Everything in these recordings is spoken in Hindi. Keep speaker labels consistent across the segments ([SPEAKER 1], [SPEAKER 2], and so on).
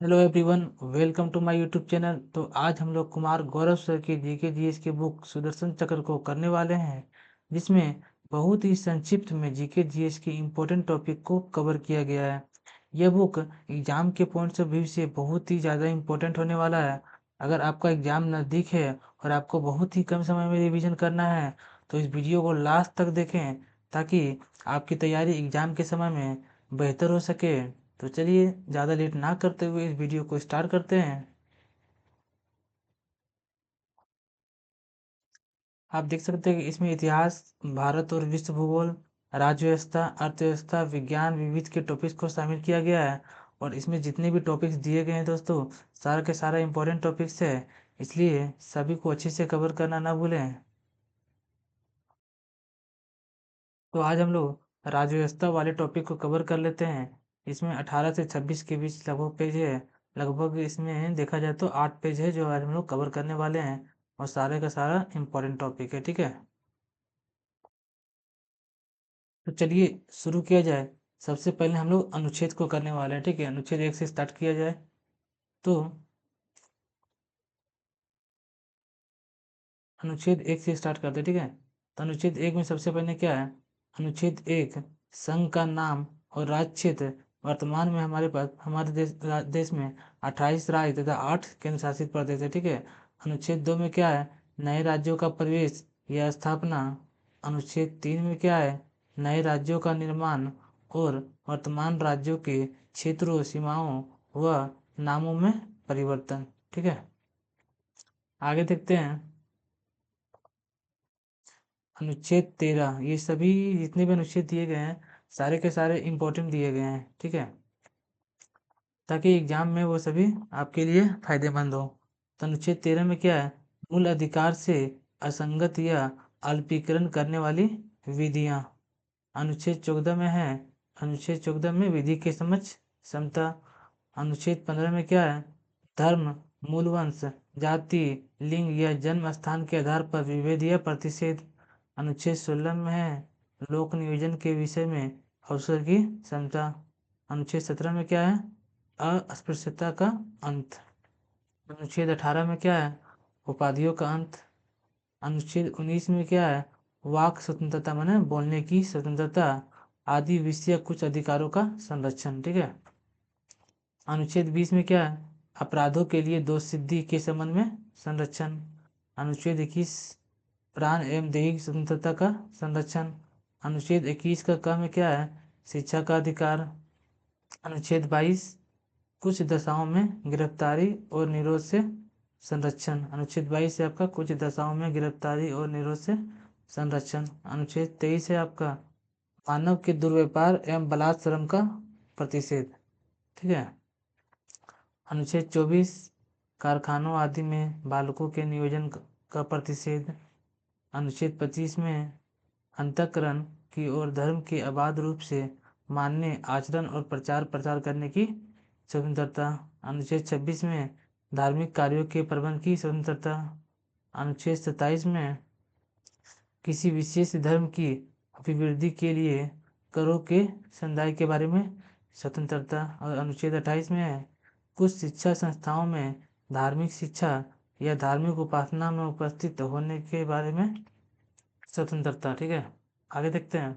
[SPEAKER 1] Hello everyone, welcome to my YouTube channel. तो आज हम लोग कुमार गौरव सर की जीके जीएस की बुक सुदर्शन चक्र को करने वाले हैं, जिसमें बहुत ही संक्षिप्त में जीके जीएस के इम्पोर्टेंट टॉपिक को कवर किया गया है। यह बुक एग्जाम के पॉइंट्स ऑफ व्यू से बहुत ही ज़्यादा इम्पोर्टेंट होने वाला है। अगर आपका एग्जाम नज़दीक है और आपको बहुत ही कम समय में रिवीजन करना है, तो इस वीडियो को लास्ट तक देखें ताकि आपकी तैयारी एग्जाम के समय में बेहतर हो सके। तो चलिए ज़्यादा लेट ना करते हुए इस वीडियो को स्टार्ट करते हैं। आप देख सकते हैं कि इसमें इतिहास, भारत और विश्व भूगोल, राज्य व्यवस्था, अर्थव्यवस्था, विज्ञान, विविध के टॉपिक्स को शामिल किया गया है। और इसमें जितने भी टॉपिक्स दिए गए हैं दोस्तों, सारा के सारा इंपॉर्टेंट टॉपिक्स है, इसलिए सभी को अच्छे से कवर करना ना भूलें। तो आज हम लोग राज्य व्यवस्था वाले टॉपिक को कवर कर लेते हैं। इसमें 18 से 26 के बीच लगभग पेज है। लगभग इसमें देखा जाए तो 8 पेज है जो आज हम लोग कवर करने वाले हैं, और सारे का सारा इम्पोर्टेंट टॉपिक है। ठीक है, तो चलिए शुरू किया जाए। सबसे पहले हम लोग अनुच्छेद को करने वाले हैं। ठीक है, अनुच्छेद 1 से स्टार्ट किया जाए। तो अनुच्छेद 1 से स्टार्ट करते हैं। ठीक है, तो अनुच्छेद 1 में सबसे पहले क्या है? अनुच्छेद 1, संघ का नाम और राज्य क्षेत्र। वर्तमान में हमारे पास हमारे देश में 28 राज्य तथा 8 केंद्र शासित प्रदेश है। ठीक है, अनुच्छेद 2 में क्या है? नए राज्यों का प्रवेश या स्थापना। अनुच्छेद 3 में क्या है? नए राज्यों का निर्माण और वर्तमान राज्यों के क्षेत्रों, सीमाओं व नामों में परिवर्तन। ठीक है, आगे देखते हैं। अनुच्छेद 13, ये सभी जितने भी अनुच्छेद दिए गए हैं, सारे के सारे इंपॉर्टेंट दिए गए हैं। ठीक है, ताकि एग्जाम में वो सभी आपके लिए फायदेमंद हो। तो अनुच्छेद 13 में क्या है? मूल अधिकार से असंगत या अल्पीकरण करने वाली विधियां। अनुच्छेद 14 में है, अनुच्छेद 14 में विधि के समझ समता। अनुच्छेद 15 में क्या है? धर्म, मूल वंश, जाति, लिंग या जन्म स्थान के आधार पर विभेद या प्रतिषेध। अनुच्छेद 16 में है लोक नियोजन के विषय में अवसर की समता। अनुच्छेद 17 में क्या है? अस्पृश्यता का अंत। अनुच्छेद 18 में क्या है? उपाधियों का अंत। अनुच्छेद 19 में क्या है? वाक स्वतंत्रता, माने बोलने की स्वतंत्रता आदि विषय कुछ अधिकारों का संरक्षण। ठीक है, अनुच्छेद 20 में क्या है? अपराधों के लिए दोष सिद्धि के संबंध में संरक्षण। अनुच्छेद 21, प्राण एवं दैहिक स्वतंत्रता का संरक्षण। अनुच्छेद 21 का क में क्या है? शिक्षा का अधिकार। अनुच्छेद 22, कुछ दशाओं में गिरफ्तारी और निरोध से संरक्षण। अनुच्छेद 22 है आपका कुछ दशाओं में गिरफ्तारी और निरोध से संरक्षण। अनुच्छेद 23 है आपका मानव के दुर्व्यापार एवं बलात्श्रम का प्रतिषेध। ठीक है, अनुच्छेद 24, कारखानों आदि में बालकों के नियोजन का प्रतिषेध। अनुच्छेद 25 में अंतःकरण की ओर धर्म के अबाध रूप से मानने, आचरण और प्रचार प्रसार करने की स्वतंत्रता। अनुच्छेद 26 में धार्मिक कार्यों के प्रबंध की स्वतंत्रता। अनुच्छेद 27 में किसी विशेष धर्म की अभिवृद्धि के लिए करों के संदाय के बारे में स्वतंत्रता। और अनुच्छेद 28 में है कुछ शिक्षा संस्थाओं में धार्मिक शिक्षा या धार्मिक उपासना में उपस्थित होने के बारे में स्वतंत्रता। ठीक है, आगे देखते हैं।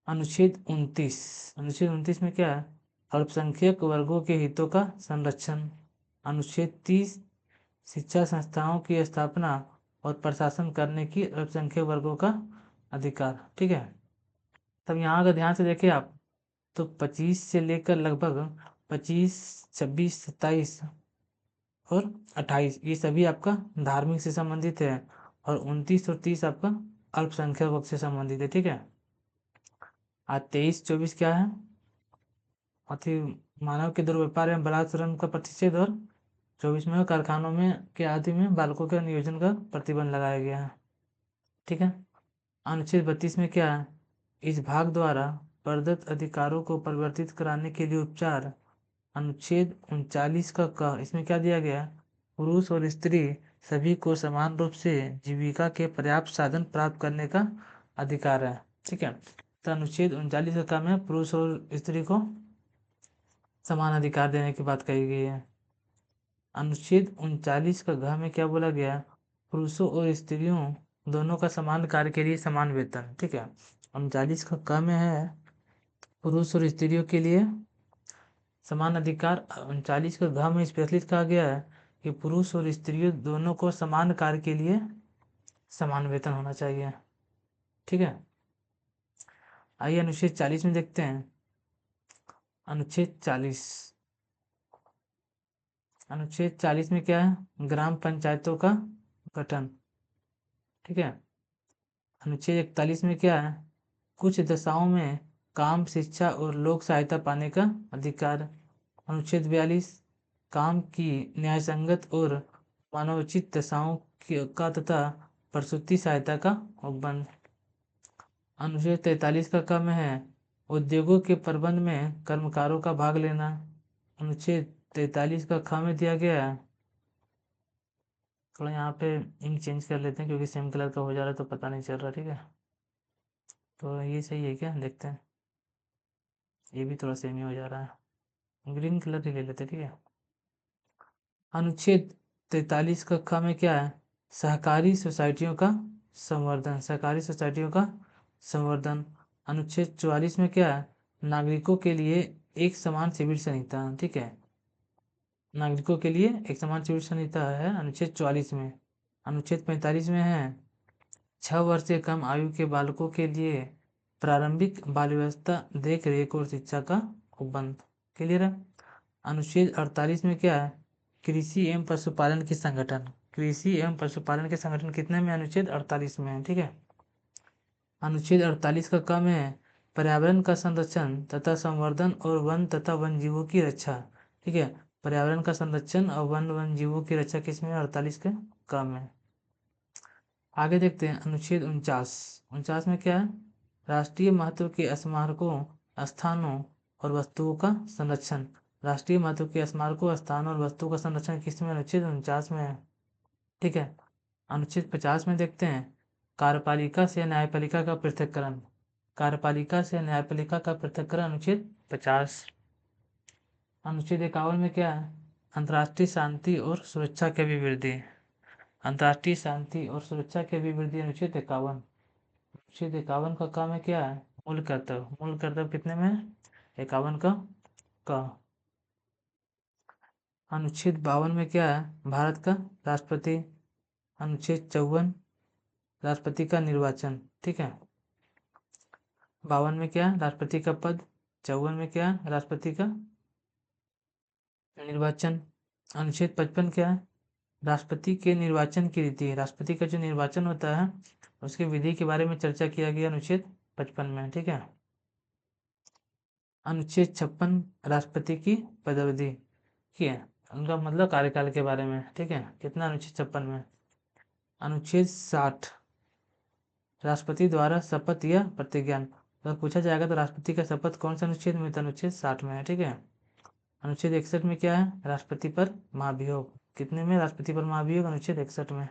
[SPEAKER 1] अनुच्छेद 29 में क्या है? अल्पसंख्यक वर्गों के हितों का संरक्षण। अनुच्छेद 30, शिक्षा संस्थाओं की स्थापना और प्रशासन करने की अल्पसंख्यक वर्गों का अधिकार। ठीक है, तब यहाँ अगर ध्यान से देखें आप, तो 25 से लेकर लगभग 25, 26, 27 और 28 ये सभी आपका धार्मिक से संबंधित है, और 29 और 30 आपका अल्पसंख्यक वर्ग से संबंधित है। ठीक है, आज 23, 24 क्या है? अति मानव के दुर्व्यापार एवं बलात्संग का प्रतिषेध, और 24 में कारखानों में के आदि में बालकों के नियोजन का प्रतिबंध लगाया गया है। ठीक है, अनुच्छेद 32 में क्या है? इस भाग द्वारा प्रदत्त अधिकारों को परिवर्तित कराने के लिए उपचार। अनुच्छेद 39 का क, इसमें क्या दिया गया? पुरुष और स्त्री सभी को समान रूप से जीविका के पर्याप्त साधन प्राप्त करने का अधिकार है। ठीक है, तो अनुच्छेद 39 का काम है पुरुष और स्त्री को समान अधिकार देने की बात कही गई है। अनुच्छेद 39 का घ में क्या बोला गया है? पुरुषों और स्त्रियों दोनों का समान कार्य के लिए समान वेतन। ठीक है, 39 का क में है पुरुष और स्त्रियों के लिए समान अधिकार। 39 का घ में स्पेशलिस्ट कहा गया है कि पुरुष और स्त्रियों दोनों को समान कार्य के लिए समान वेतन होना चाहिए। ठीक है, आइए अनुच्छेद 40 में देखते हैं। अनुच्छेद 40, अनुच्छेद 40 में क्या है? ग्राम पंचायतों का गठन। ठीक है, अनुच्छेद 41 में क्या है? कुछ दशाओं में काम, शिक्षा और लोक सहायता पाने का अधिकार। अनुच्छेद 42 काम की न्यायसंगत और मानवोचित दशाओं का तथा प्रसूति सहायता का उपबंध। अनुच्छेद 43 का क में है उद्योगों के प्रबंध में कर्मकारों का भाग लेना। अनुच्छेद 43 का ख में दिया गया है, थोड़ा यहाँ पे इंक चेंज कर लेते हैं क्योंकि सेम कलर का हो जा रहा है तो पता नहीं चल रहा। ठीक है, तो ये सही है क्या? देखते हैं, ये भी थोड़ा सेम ही हो जा रहा है, ग्रीन कलर ही ले लेते। ठीक है, अनुच्छेद 43 का ख में क्या है? सहकारी सोसाइटियों का संवर्धन, सहकारी सोसाइटियों का संवर्धन। अनुच्छेद 44 में क्या है? नागरिकों के लिए एक समान सिविल संहिता। ठीक है, नागरिकों के लिए एक समान सिविल संहिता है अनुच्छेद 44 में। अनुच्छेद 45 में है 6 वर्ष से कम आयु के बालकों के लिए प्रारंभिक बाल व्यवस्था, देख रेख और शिक्षा का उपबंध। क्लियर है। अनुच्छेद 48 में क्या है? कृषि एवं पशुपालन के संगठन, कृषि एवं पशुपालन के संगठन कितने में? अनुच्छेद 48 में है। ठीक है, अनुच्छेद 48 का क में है पर्यावरण का संरक्षण तथा संवर्धन और वन तथा वन जीवों की रक्षा। ठीक है, पर्यावरण का संरक्षण और वन जीवों की रक्षा किसमें? 48 के क में। आगे देखते हैं अनुच्छेद 49 में क्या है? राष्ट्रीय महत्व के स्मारकों, स्थानों और वस्तुओं का संरक्षण। राष्ट्रीय महत्व के स्मारकों, स्थानों और वस्तुओं का संरक्षण किसमें? अनुच्छेद 49 में है। ठीक है, अनुच्छेद 50 में देखते हैं कार्यपालिका से न्यायपालिका का पृथक्करण। कार्यपालिका से न्यायपालिका का पृथक्करण अनुच्छेद 50। अनुच्छेद 51 में क्या है? अंतर्राष्ट्रीय शांति और सुरक्षा की अभिवृद्धि, अंतर्राष्ट्रीय शांति और सुरक्षा की अभिवृद्धि अनुच्छेद 51। अनुच्छेद 51 का काम है क्या है? मूल कर्तव्य, मूल कर्तव्य कितने में? 51 का। अनुच्छेद 52 में क्या है? भारत का राष्ट्रपति। अनुच्छेद 54 राष्ट्रपति का निर्वाचन। ठीक है, 52 में क्या? राष्ट्रपति का पद। 54 में क्या? राष्ट्रपति का निर्वाचन। अनुच्छेद 55 क्या है? राष्ट्रपति के निर्वाचन की रीति, राष्ट्रपति का जो निर्वाचन होता है उसकी विधि के बारे में चर्चा किया गया अनुच्छेद 55 में। ठीक है, अनुच्छेद 56 राष्ट्रपति की पदावधि की है, उनका मतलब कार्यकाल के बारे में। ठीक है, कितना? अनुच्छेद 56 में। अनुच्छेद 60 राष्ट्रपति द्वारा शपथ या प्रतिज्ञान, अगर पूछा जाएगा तो राष्ट्रपति का शपथ कौन सा अनुच्छेद में? तो अनुच्छेद 60 में है। ठीक है, अनुच्छेद 61 में क्या है? राष्ट्रपति पर महाभियोग, कितने में? राष्ट्रपति पर महाभियोग अनुच्छेद 61 में।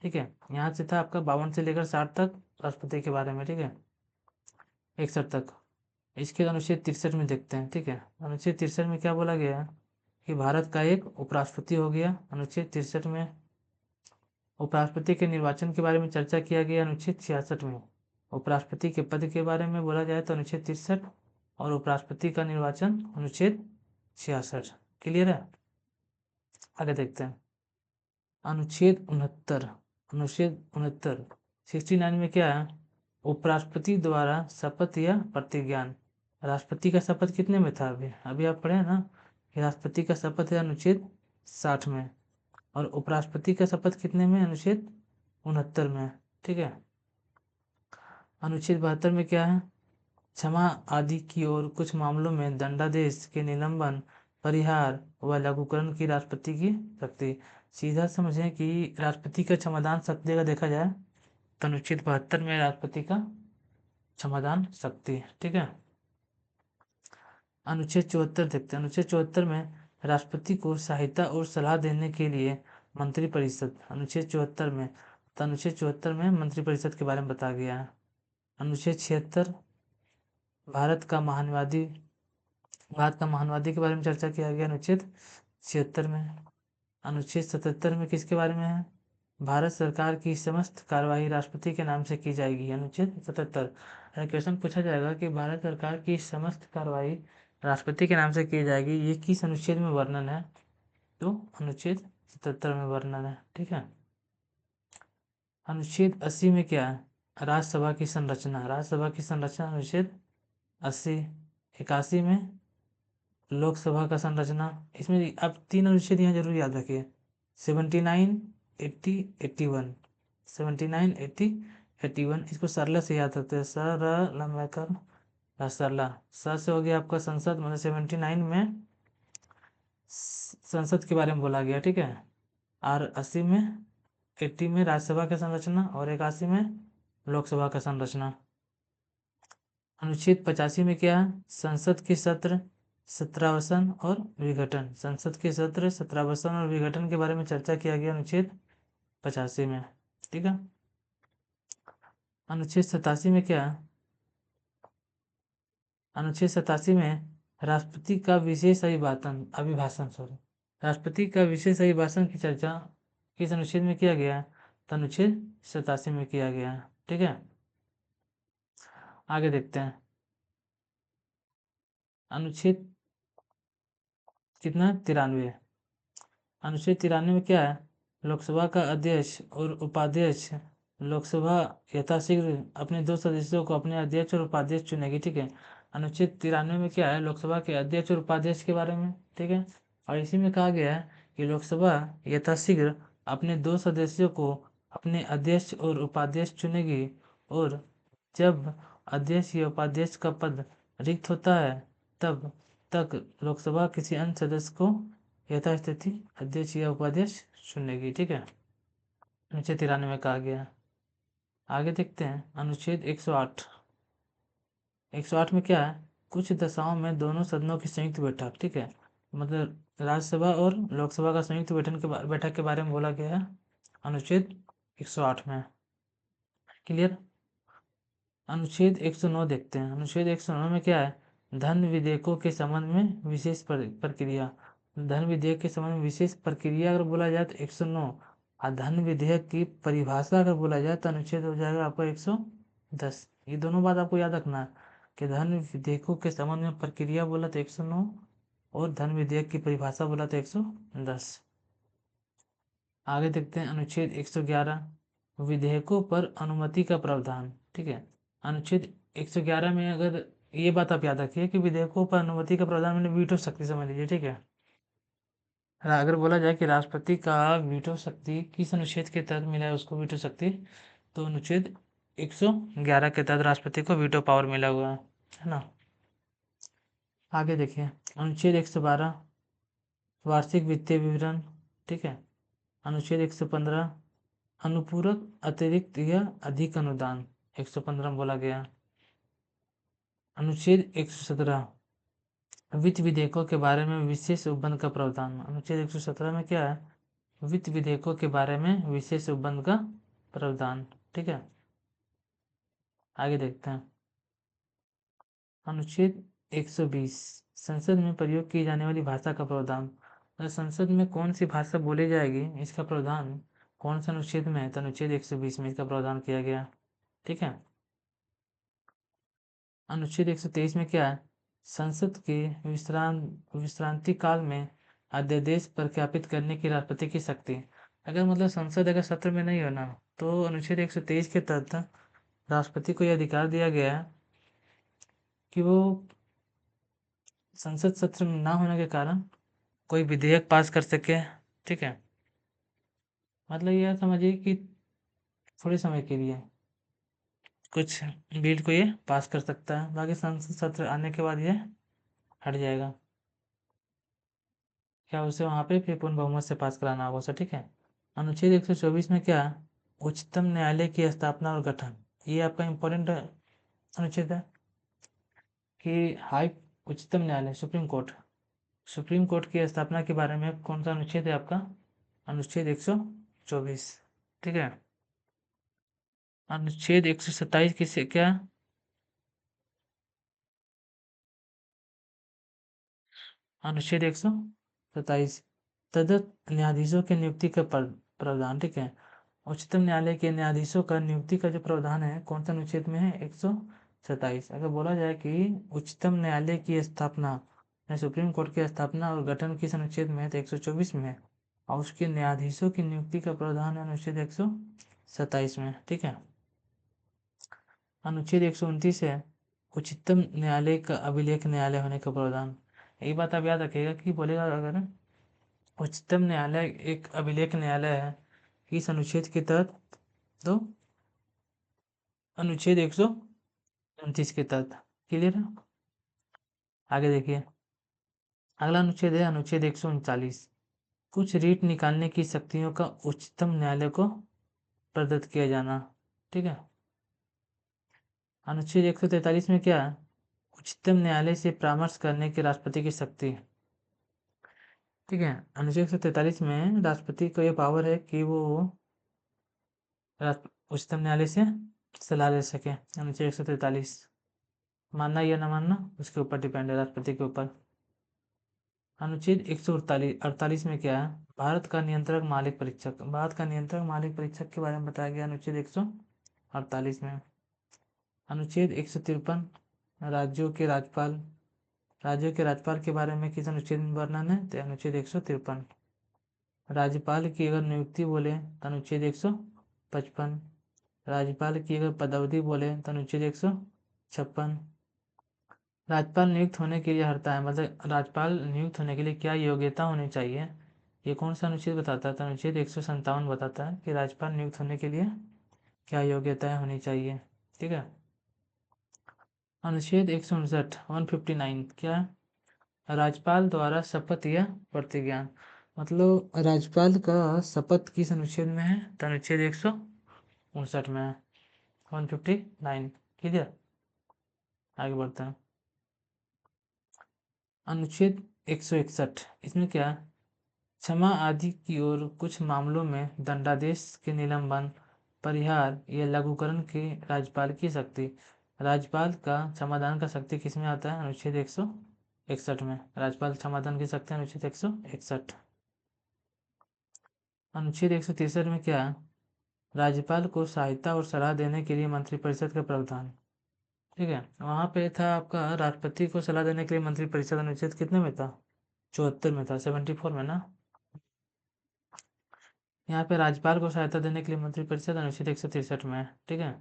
[SPEAKER 1] ठीक है, यहाँ से था आपका 52 से लेकर 60 तक राष्ट्रपति के बारे में। ठीक है, 61 तक। इसके अनुच्छेद 63 में देखते हैं। ठीक है, अनुच्छेद 63 में क्या बोला गया है? कि भारत का एक उपराष्ट्रपति हो गया। अनुच्छेद 63 में उपराष्ट्रपति के निर्वाचन के बारे में चर्चा किया गया अनुच्छेद 66 में। उपराष्ट्रपति के पद के बारे में बोला जाए तो अनुच्छेद 63 और उपराष्ट्रपति का निर्वाचन अनुच्छेद 66। क्लियर है। आगे देखते हैं अनुच्छेद 69, अनुच्छेद 69 69 में क्या है? उपराष्ट्रपति द्वारा शपथ या प्रतिज्ञान। राष्ट्रपति का शपथ कितने में था? अभी अभी आप पढ़े ना कि राष्ट्रपति का शपथ है अनुच्छेद 60 में और उपराष्ट्रपति का शपथ कितने में? अनुच्छेद 69 में। ठीक है, अनुच्छेद 72 में क्या है? क्षमा आदि की और कुछ मामलों में दंडादेश के निलंबन, परिहार व लघुकरण की राष्ट्रपति की शक्ति। सीधा समझें कि राष्ट्रपति का क्षमादान शक्ति का देखा जाए तो अनुच्छेद 72 में राष्ट्रपति का क्षमादान शक्ति। ठीक है, अनुच्छेद 74 देखते हैं। अनुच्छेद 74 में राष्ट्रपति को सहायता और सलाह देने के लिए मंत्रिपरिषद। अनुच्छेद 74 में, तो अनुच्छेद 74 में मंत्रिपरिषद के बारे में बताया गया है। अनुच्छेद 76 भारत का महान्यायवादी भारत का महानवादी के बारे में चर्चा किया गया अनुच्छेद 76 में। अनुच्छेद 77 में किसके बारे में है? भारत सरकार की समस्त कार्यवाही राष्ट्रपति के नाम से की जाएगी। अनुच्छेद 77। क्वेश्चन पूछा जाएगा कि भारत सरकार की समस्त कार्यवाही राष्ट्रपति के नाम से की जाएगी, ये किस अनुच्छेद में वर्णन है? तो अनुच्छेद 77 में वर्णन है। ठीक है। अनुच्छेद 80 में क्या है? राज्यसभा की संरचना। राज्यसभा की संरचना अनुच्छेद 80। 81 में लोकसभा का संरचना। इसमें आप 3 अनुच्छेद यहाँ जरूर याद रखिए, 79, 80, 81। 79, 80, 81। इसको सरला से याद रखते हैं, सरला मैकर सरला। सर से हो गया आपका संसद, मतलब 79 में संसद के बारे में बोला गया। ठीक है। और 80 में 80 में राज्यसभा का संरचना और 81 में लोकसभा का संरचना। अनुच्छेद 85 में क्या है? संसद के सत्र, सत्रावसान और विघटन। संसद के सत्र, सत्रावसान और विघटन के बारे में चर्चा किया गया अनुच्छेद 85 में। ठीक है। अनुच्छेद 87 में क्या है? अनुच्छेद 87 में राष्ट्रपति का विशेष अभिभाषण राष्ट्रपति का विशेष अभिभाषण की चर्चा किस अनुच्छेद में किया गया है? तो अनुच्छेद 87 में किया गया है। ठीक है। आगे देखते हैं। अनुच्छेद कितना? 93। अनुच्छेद 93 में क्या है? लोकसभा का अध्यक्ष और उपाध्यक्ष, लोकसभा यथाशीघ्र अपने 2 सदस्यों को अपने अध्यक्ष और उपाध्यक्ष चुनेगी। ठीक है। अनुच्छेद 93 में क्या है? लोकसभा के अध्यक्ष और उपाध्यक्ष के बारे में। ठीक है। और इसी में कहा गया है कि लोकसभा यथाशीघ्र अपने 2 सदस्यों को अपने अध्यक्ष और उपाध्यक्ष चुनेगी, और जब अध्यक्ष या उपाध्यक्ष का पद रिक्त होता है तब तक लोकसभा किसी अन्य सदस्य को यथास्थिति अध्यक्ष या उपाध्यक्ष चुनेगी। ठीक है। अनुच्छेद 93 में कहा गया। आगे देखते हैं अनुच्छेद 108। 108 में क्या है? कुछ दशाओं में दोनों सदनों की संयुक्त बैठक। ठीक है। मतलब राज्यसभा और लोकसभा का संयुक्त बैठक के बारे में बोला गया है अनुच्छेद 108 में। क्लियर। अनुच्छेद 109 देखते हैं। अनुच्छेद 109 में क्या है? धन विधेयकों के संबंध में विशेष प्रक्रिया। धन विधेयक के संबंध में विशेष प्रक्रिया अगर बोला जाए तो 109, और धन विधेयक की परिभाषा अगर बोला जाए तो अनुच्छेद हो जाएगा आपका 110। ये दोनों बात आपको याद रखना है कि धन विधेयकों के संबंध में प्रक्रिया बोला तो 109, और धन विधेयक की परिभाषा बोला तो 110। आगे देखते हैं अनुच्छेद 111, विधेयकों पर अनुमति का प्रावधान। ठीक है। अनुच्छेद 111 में अगर ये बात आप याद रखिए कि विधेयकों पर अनुमति का प्रावधान मैंने वीटो शक्ति समझ लीजिए। ठीक है। अगर बोला जाए कि राष्ट्रपति का वीटो शक्ति किस अनुच्छेद के तहत मिला है उसको वीटो शक्ति, तो अनुच्छेद 111 के तहत राष्ट्रपति को वीटो पावर मिला हुआ है ना। आगे देखिए अनुच्छेद 112, वार्षिक वित्तीय विवरण। ठीक है। अनुच्छेद 115, अनुपूरक अतिरिक्त या अधिक अनुदान 115 बोला गया। अनुच्छेद 117, वित्त विधेयकों के बारे में विशेष उपबंध का प्रावधान। अनुच्छेद 117 में क्या है? वित्त विधेयकों के बारे में विशेष उपबंध का प्रावधान। ठीक है। आगे देखते हैं अनुच्छेद 120, संसद में प्रयोग की जाने वाली भाषा का प्रावधान। संसद में कौन सी भाषा बोली जाएगी इसका प्रावधान कौन सा अनुच्छेद में है? तो अनुच्छेद 120 में इसका प्रावधान किया गया। ठीक है। अनुच्छेद 123 में क्या है? संसद के विश्रांति काल में अध्यादेश प्रख्यापित करने की राष्ट्रपति की शक्ति। अगर मतलब संसद अगर सत्र में नहीं होना तो अनुच्छेद 123 के तहत राष्ट्रपति को यह अधिकार दिया गया है कि वो संसद सत्र में ना होने के कारण कोई विधेयक पास कर सके। ठीक है। मतलब यह समझिए कि थोड़े समय के लिए कुछ बिल को ये पास कर सकता है, बाकी संसद सत्र आने के बाद ये हट जाएगा। क्या उसे वहाँ पे फिर पूर्ण बहुमत से पास कराना होगा उसे। ठीक है। अनुच्छेद 124 में क्या? उच्चतम न्यायालय की स्थापना और गठन। ये आपका इम्पोर्टेंट अनुच्छेद है कि उच्चतम न्यायालय सुप्रीम कोर्ट की स्थापना के बारे में कौन सा अनुच्छेद है आपका? अनुच्छेद 124। ठीक है। अनुच्छेद 127 किससे क्या? अनुच्छेद 127 तदत न्यायाधीशों की नियुक्ति का प्रावधान, ठीक है। उच्चतम न्यायालय के न्यायाधीशों का नियुक्ति का जो प्रावधान है कौन सा अनुच्छेद में है? 127। अगर बोला जाए कि उच्चतम न्यायालय की स्थापना या सुप्रीम कोर्ट की स्थापना और गठन किस अनुच्छेद में है, तो 124 में है। और उसके न्यायाधीशों की नियुक्ति का प्रावधान है अनुच्छेद 127 में, ठीक है। अनुच्छेद 129 है उच्चतम न्यायालय का अभिलेख न्यायालय होने का प्रावधान। एक बात आप याद रखिएगा कि बोलेगा अगर उच्चतम न्यायालय एक अभिलेख न्यायालय है इस अनुच्छेद के तहत, तो अनुच्छेद 129 के तहत। क्लियर है? आगे देखिए, अगला अनुच्छेद है अनुच्छेद 139 कुछ रीट निकालने की शक्तियों का उच्चतम न्यायालय को प्रदत्त किया जाना, ठीक है। अनुच्छेद 143 में क्या है? उच्चतम न्यायालय से परामर्श करने की राष्ट्रपति की शक्ति, ठीक है। अनुच्छेद 143 में राष्ट्रपति को यह पावर है कि वो उच्चतम न्यायालय से सलाह ले सके। अनुच्छेद 143 मानना या न मानना उसके ऊपर डिपेंड है, राष्ट्रपति के ऊपर। अनुच्छेद 148 में क्या है? भारत का नियंत्रक मालिक परीक्षक। भारत का नियंत्रक मालिक परीक्षक के बारे में बताया गया अनुच्छेद 148 में। अनुच्छेद 153 राज्यों के राज्यपाल। राज्यों के राज्यपाल के बारे में किस अनुच्छेद में वर्णन है? तो अनुच्छेद 153। राज्यपाल की अगर नियुक्ति बोले तो अनुच्छेद 155। राज्यपाल की अगर पदावधि बोले तो अनुच्छेद 156। राज्यपाल नियुक्त होने के लिए हरता है, मतलब राज्यपाल नियुक्त होने के लिए क्या योग्यता होनी चाहिए, ये कौन सा अनुच्छेद बताता है? तो अनुच्छेद 157 बताता है कि राज्यपाल नियुक्त होने के लिए क्या योग्यताएं होनी चाहिए, ठीक है। अनुच्छेद 159 159 क्या है? राज्यपाल द्वारा शपथ या प्रतिज्ञा। मतलब राज्यपाल का शपथ किस अनुच्छेद में है? तो अनुच्छेद 159 में है, 159। क्लियर? आगे बढ़ते हैं। अनुच्छेद 161 इसमें क्या है? क्षमा आदि की ओर कुछ मामलों में दंडादेश के निलंबन, परिहार या लघुकरण की राज्यपाल की शक्ति। राज्यपाल का समाधान का शक्ति किस में आता है? अनुच्छेद 161 में। राज्यपाल समाधान की शक्ति अनुच्छेद 161। अनुच्छेद 163 में क्या है? राज्यपाल को सहायता और सलाह देने के लिए मंत्रिपरिषद का प्रावधान, ठीक है। वहाँ पे था आपका राष्ट्रपति को सलाह देने के लिए मंत्रिपरिषद अनुच्छेद कितने में था? 74 में था, 74 में ना। यहाँ पे राज्यपाल को सहायता देने के लिए मंत्रिपरिषद अनुच्छेद 163 में है, ठीक है।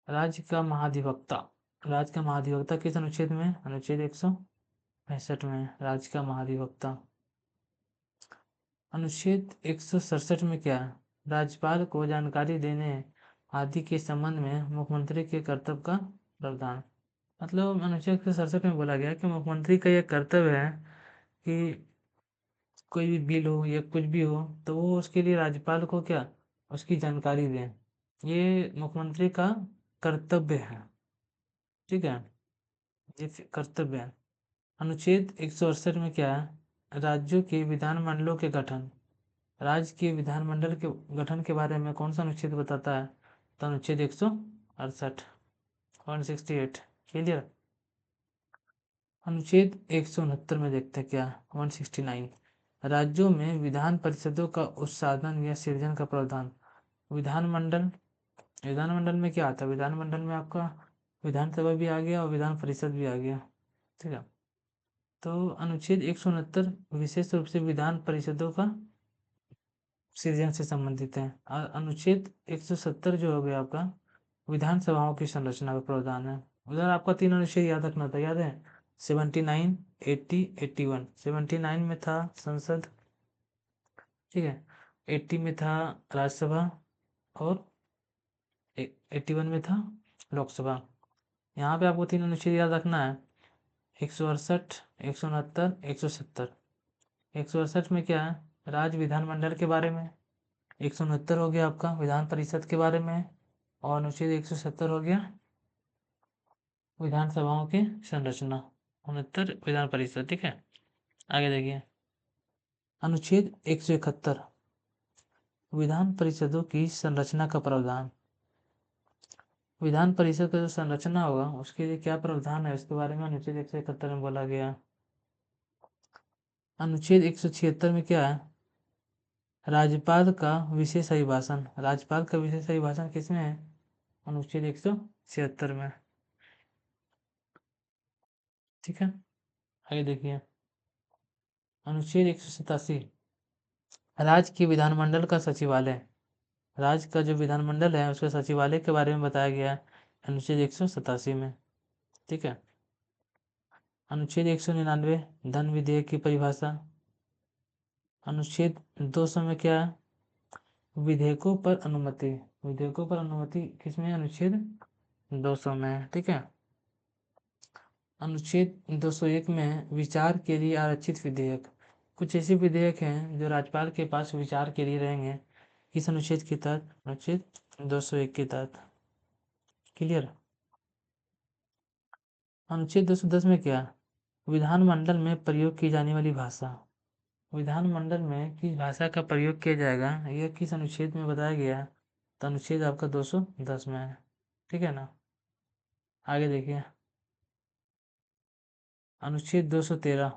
[SPEAKER 1] राज्य का महाधिवक्ता। राज्य का महाधिवक्ता किस अनुच्छेद में? अनुच्छेद 165 में राज्य का महाधिवक्ता। अनुच्छेद 167 में क्या है? राज्यपाल को जानकारी देने आदि के संबंध में मुख्यमंत्री के कर्तव्य का प्रावधान। मतलब अनुच्छेद 167 में बोला गया कि मुख्यमंत्री का यह कर्तव्य है कि कोई भी बिल हो या कुछ भी हो तो वो उसके लिए राज्यपाल को क्या उसकी जानकारी दें। ये मुख्यमंत्री का कर्तव्य है, ठीक है। ये कर्तव्य है। अनुच्छेद 168 में क्या है? राज्यों के विधानमंडलों के गठन। राज्य के विधानमंडल के गठन के बारे में कौन सा अनुच्छेद बताता है? तो अनुच्छेद 168 168। क्लियर? अनुच्छेद 169 में देखते हैं क्या 169 राज्यों में विधान परिषदों का उत्साधन या सृजन का प्रावधान। विधानमंडल, विधानमंडल में क्या आता है? विधानमंडल में आपका विधानसभा भी आ गया और विधान परिषद भी आ गया, ठीक है। तो अनुच्छेद 169 विशेष रूप से विधान परिषदों का सृजन से संबंधित है। और अनुच्छेद 170 जो हो गया आपका विधानसभाओं की संरचना का प्रावधान है। उधर आपका 3 अनुच्छेद याद रखना था, याद है? 79 80 81। 79 में था संसद, ठीक है। 80 में था राज्यसभा और 81 में था लोकसभा। यहाँ पे आपको 3 अनुच्छेद याद रखना है, 168 169 170। 168 में क्या है? राज्य विधानमंडल के बारे में। 169 हो गया आपका विधान परिषद के बारे में। और अनुच्छेद 170 हो गया विधानसभाओं की संरचना। 69 विधान परिषद, ठीक है। आगे देखिए, अनुच्छेद 171 विधान परिषदों की संरचना का प्रावधान। विधान परिषद का जो संरचना होगा उसके लिए क्या प्रावधान है उसके बारे में अनुच्छेद 171 में बोला गया। अनुच्छेद 176 में क्या है, राज्यपाल का विशेष अभिभाषण। राज्यपाल का विशेष अभिभाषण किसमें है, अनुच्छेद 176 में। ठीक है, आगे देखिए अनुच्छेद 187, राज्य के विधानमंडल का सचिवालय। राज्य का जो विधानमंडल है उसके सचिवालय के बारे में बताया गया है अनुच्छेद 187 में। ठीक है, अनुच्छेद 199, धन विधेयक की परिभाषा। अनुच्छेद 200 में क्या है, विधेयकों पर अनुमति। विधेयकों पर अनुमति किसमें, अनुच्छेद 200 में है। ठीक है, अनुच्छेद 201 में विचार के लिए आरक्षित विधेयक। कुछ ऐसे विधेयक हैं जो राज्यपाल के पास विचार के लिए रहेंगे, किस अनुच्छेद के तहत, अनुच्छेद 201 के तहत। क्लियर। अनुच्छेद 210 में क्या, विधानमंडल में प्रयोग की जाने वाली भाषा। विधानमंडल में किस भाषा का प्रयोग किया जाएगा यह किस अनुच्छेद में बताया गया है, तो अनुच्छेद आपका 210 में है। ठीक है ना, आगे देखिए अनुच्छेद 213।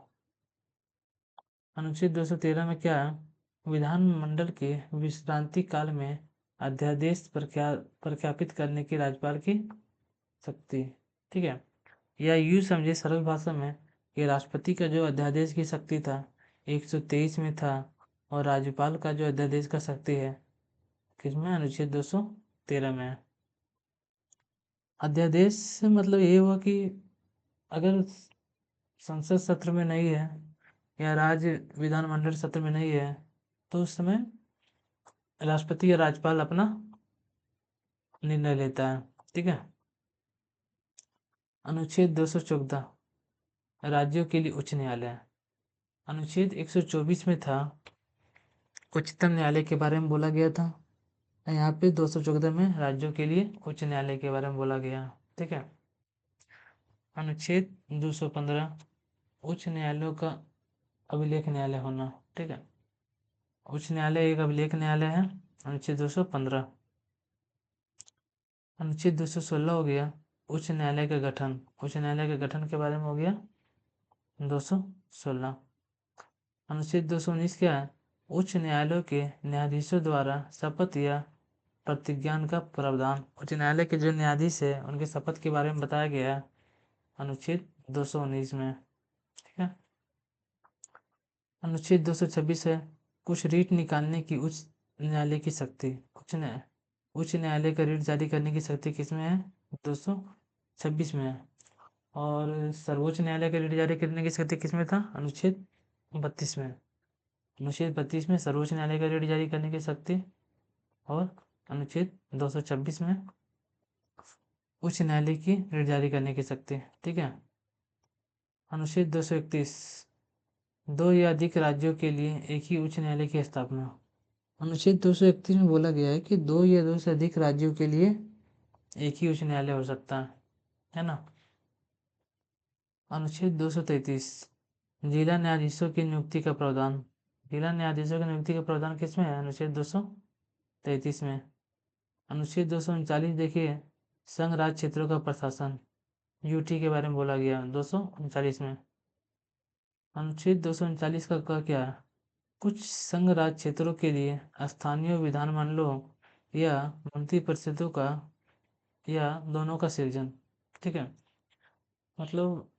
[SPEAKER 1] अनुच्छेद 213 में क्या है, विधानमंडल के विश्रांति काल में अध्यादेश प्रख्यापित करने की राज्यपाल की शक्ति। ठीक है, या यूँ समझे सरल भाषा में कि राष्ट्रपति का जो अध्यादेश की शक्ति था 123 में था, और राज्यपाल का जो अध्यादेश का शक्ति है किसमें, अनुच्छेद 213 में है। अध्यादेश से मतलब ये हुआ कि अगर संसद सत्र में नहीं है या राज्य विधानमंडल सत्र में नहीं है तो उस समय राष्ट्रपति या राज्यपाल अपना निर्णय लेता है। ठीक है, अनुच्छेद 214, राज्यों के लिए उच्च न्यायालय। अनुच्छेद 124 में था उच्चतम न्यायालय के बारे में बोला गया था, यहाँ पे 214 में राज्यों के लिए उच्च न्यायालय के बारे में बोला गया। ठीक है, अनुच्छेद 215, उच्च न्यायालयों का अभिलेख न्यायालय होना। ठीक है, उच्च न्यायालय एक अभिलेख न्यायालय है, अनुच्छेद 215। अनुच्छेद 216 हो गया उच्च न्यायालय का गठन। उच्च न्यायालय के गठन के बारे में हो गया 216। अनुच्छेद 219 क्या है, उच्च न्यायालयों के न्यायाधीशों द्वारा शपथ या प्रतिज्ञान का प्रावधान। उच्च न्यायालय के जो न्यायाधीश है उनके शपथ के बारे में बताया गया है अनुच्छेद 219 में। ठीक है, अनुच्छेद 226 है कुछ रीट निकालने की उच्च न्यायालय की शक्ति। उच्च न्यायालय का रीट जारी करने की शक्ति किसमें है, 226 में है। और सर्वोच्च न्यायालय का रीट जारी करने की शक्ति किसमें था, अनुच्छेद 32 में। अनुच्छेद 32 में सर्वोच्च न्यायालय का रीट जारी करने की शक्ति, और अनुच्छेद 226 में उच्च न्यायालय की रीट जारी करने की शक्ति। ठीक है, अनुच्छेद 231, दो या अधिक राज्यों के लिए एक ही उच्च न्यायालय की स्थापना। अनुच्छेद 231 में बोला गया है कि दो या दो से अधिक राज्यों के लिए एक ही उच्च न्यायालय हो सकता है ना। अनुच्छेद 233, जिला न्यायाधीशों की नियुक्ति का प्रावधान। जिला न्यायाधीशों की नियुक्ति का प्रावधान किसमें है, अनुच्छेद 233 में। अनुच्छेद 239 देखिए, संघ राज्य क्षेत्रों का प्रशासन, यूटी के बारे में बोला गया 239 में। अनुच्छेद 239 का क्या है, कुछ संघ राज्य क्षेत्रों के लिए स्थानीय विधानमंडलों या मंत्रिपरिषदों का या दोनों का सृजन। ठीक है, मतलब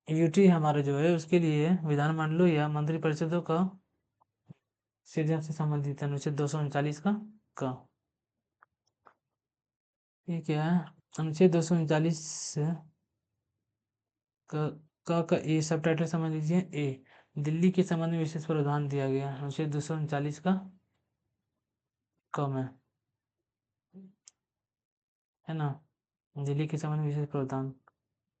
[SPEAKER 1] यूटी हमारे जो है उसके लिए विधानमंडलों या मंत्रिपरिषदों का सृजन से संबंधित है अनुच्छेद 239 का। ये क्या है, अनुच्छेद 239 का ए सब टाइटल समझ लीजिए। ए, दिल्ली के संबंध में विशेष प्रावधान दिया गया अनुच्छेद 239 का कम है ना, दिल्ली के संबंध में विशेष प्रावधान।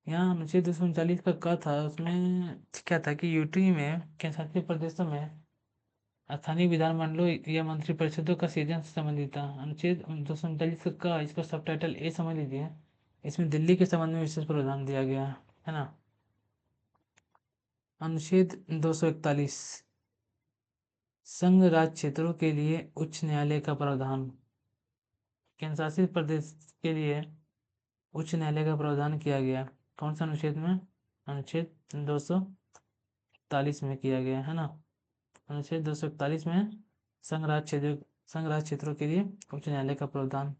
[SPEAKER 1] यहाँ अनुच्छेद 239 का क था, उसमें क्या था कि यूटी में केंद्र शासित प्रदेशों में स्थानीय विधानमंडलों या मंत्रिपरिषदों का सृजन से संबंधित था। अनुच्छेद 239 का इसका सब टाइटल ए समझ लीजिए, इसमें दिल्ली के संबंध में विशेष प्रावधान दिया गया है ना। अनुच्छेद 241, संघ राज्य क्षेत्रों के लिए उच्च न्यायालय का प्रावधान। केंद्र शासित प्रदेश के लिए उच्च न्यायालय का प्रावधान किया गया। कौन सा अनुच्छेद में? अनुच्छेद 241 में किया गया है ना। अनुच्छेद 241 में संघ राज्य क्षेत्रों के लिए उच्च न्यायालय का प्रावधान।